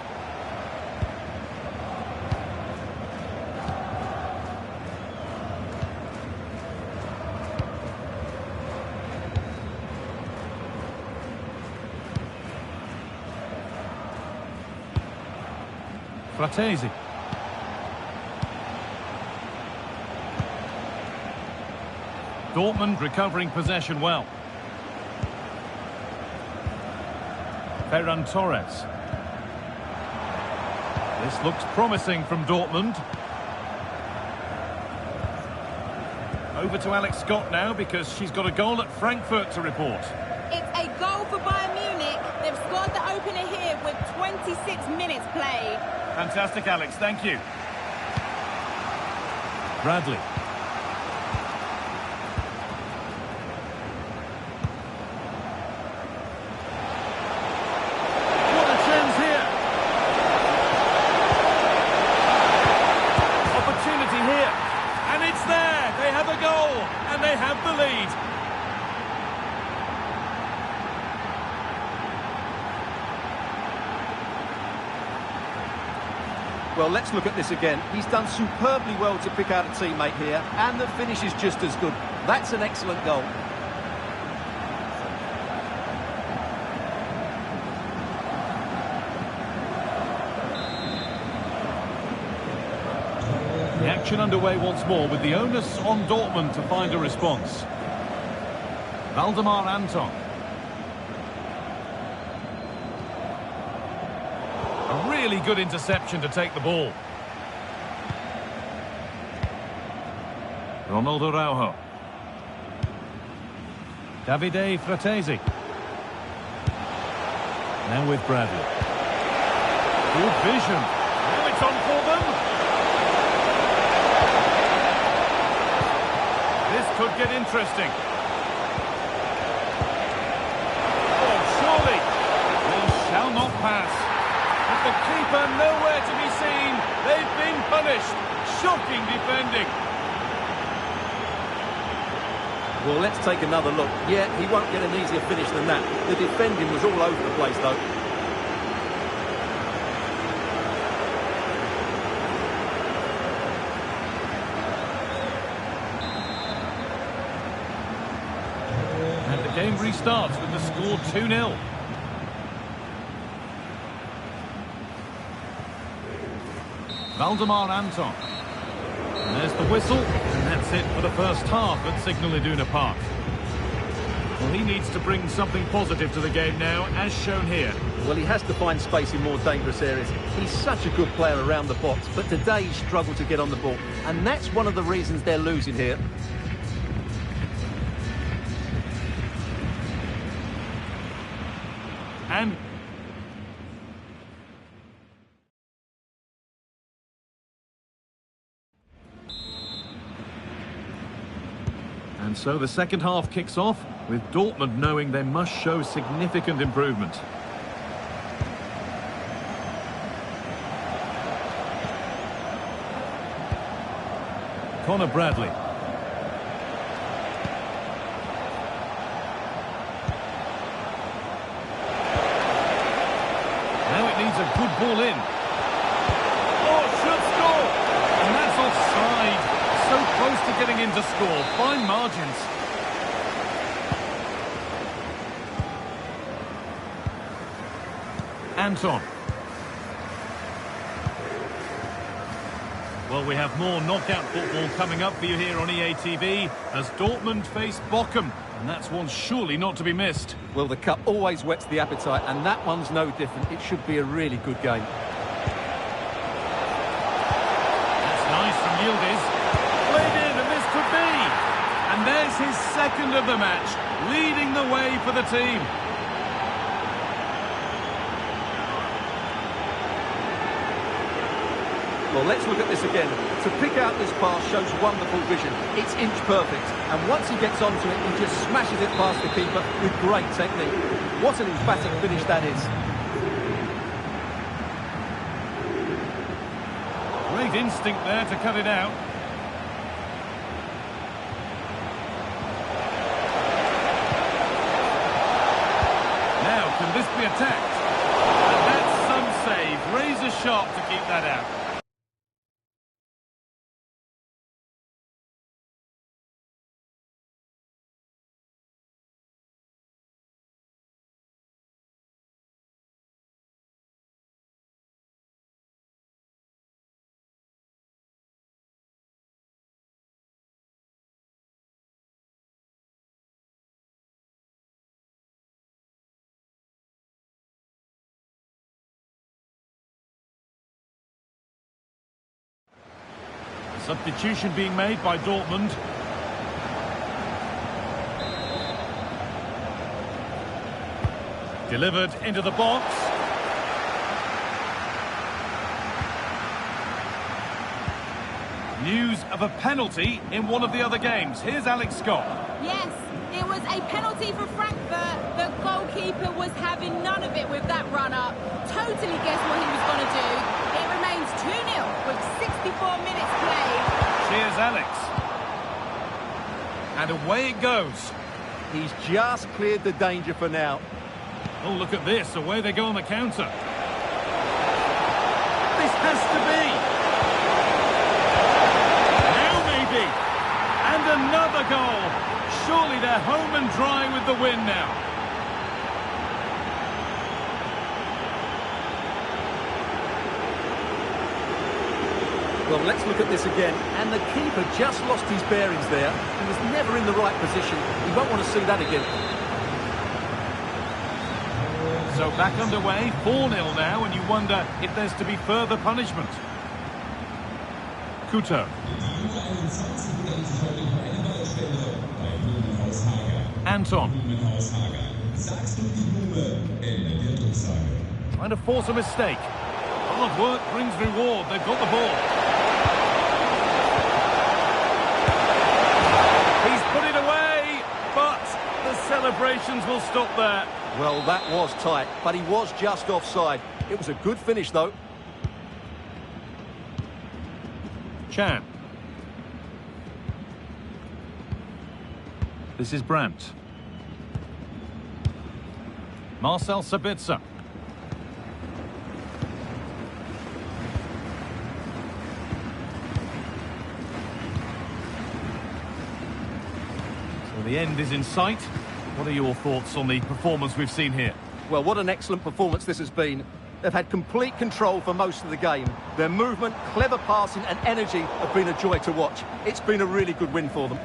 Fratesi. Dortmund recovering possession well. Ferran Torres. This looks promising from Dortmund. Over to Alex Scott now because she's got a goal at Frankfurt to report. It's a goal for Bayern Munich. They've scored the opener here with 26 minutes played. Fantastic, Alex. Thank you. Bradley. What a chance here. Opportunity here. And it's there. They have a goal. And they have the lead. Well, let's look at this again. He's done superbly well to pick out a teammate here, and the finish is just as good. That's an excellent goal. The action underway once more with the onus on Dortmund to find a response. Valdemar Anton. A really good interception to take the ball. Ronaldo Araujo. Davide Fratesi. Now with Bradley. Good vision. Now it's on for them. This could get interesting. Oh, surely. They shall not pass. With the keeper nowhere to be seen. They've been punished. Shocking defending. Well, let's take another look. Yeah, he won't get an easier finish than that. The defending was all over the place, though. And the game restarts with the score 2-0. Valdemar Anton. And there's the whistle, and that's it for the first half at Signal Iduna Park. Well, he needs to bring something positive to the game now, as shown here. Well, he has to find space in more dangerous areas. He's such a good player around the box, but today he struggled to get on the ball. And that's one of the reasons they're losing here. And And so the second half kicks off with Dortmund knowing they must show significant improvement. Conor Bradley. Now it needs a good ball in. Oh, should score! And that's offside. So close to getting in to score. Fine margins. Anton. Well, we have more knockout football coming up for you here on EA TV as Dortmund face Bochum. And that's one surely not to be missed. Well, the cup always whets the appetite, and that one's no different. It should be a really good game. That's nice from Yildiz. Played in, and this could be. And there's his second of the match, leading the way for the team. Well, let's look at this again. To pick out this pass shows wonderful vision. It's inch perfect. And once he gets onto it, he just smashes it past the keeper with great technique. What an emphatic finish that is. Great instinct there to cut it out. Now, can this be attacked? And that's some save. Razor sharp to keep that out. Substitution being made by Dortmund. Delivered into the box. News of a penalty in one of the other games. Here's Alex Scott. Yes, it was a penalty for Frankfurt. The goalkeeper was having none of it with that run-up. Totally guessed what he was going to do. It remains 2-0 with 64 minutes played. Cheers, Alex. And away it goes. He's just cleared the danger for now. Oh, look at this. Away they go on the counter. This has to be. Now maybe. And another goal. Surely they're home and dry with the win now. Well, let's look at this again. And the keeper just lost his bearings there. He was never in the right position. You won't want to see that again. So back underway, 4-0 now, and you wonder if there's to be further punishment. Kuto. Anton. Trying to force a mistake. Hard work brings reward. They've got the ball. He's put it away, but the celebrations will stop there. Well, that was tight, but he was just offside. It was a good finish, though. Chan. This is Brandt. Marcel Sabitzer. So the end is in sight. What are your thoughts on the performance we've seen here? Well, what an excellent performance this has been. They've had complete control for most of the game. Their movement, clever passing and energy have been a joy to watch. It's been a really good win for them.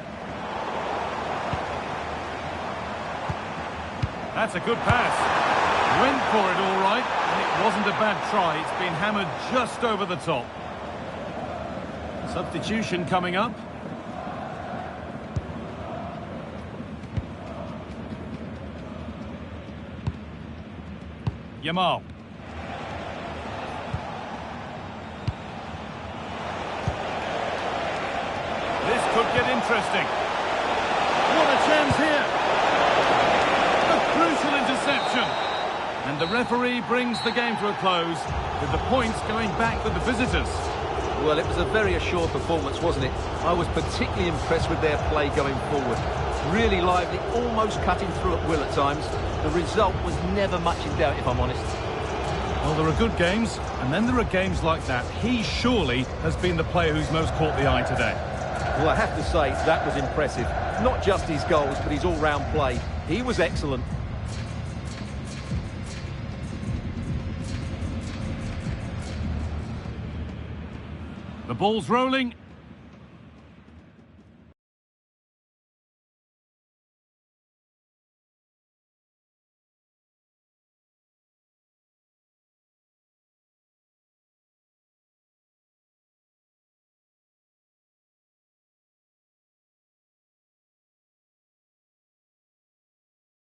That's a good pass. Went for it all right, and it wasn't a bad try. It's been hammered just over the top. Substitution coming up. Yamal. This could get interesting. chance here. A crucial interception. And the referee brings the game to a close, with the points going back with the visitors. Well, it was a very assured performance, wasn't it? I was particularly impressed with their play going forward. Really lively, almost cutting through at will at times. The result was never much in doubt, if I'm honest. Well, there are good games, and then there are games like that. He surely has been the player who's most caught the eye today. Well, I have to say, that was impressive. Not just his goals, but his all-round play. He was excellent. The ball's rolling,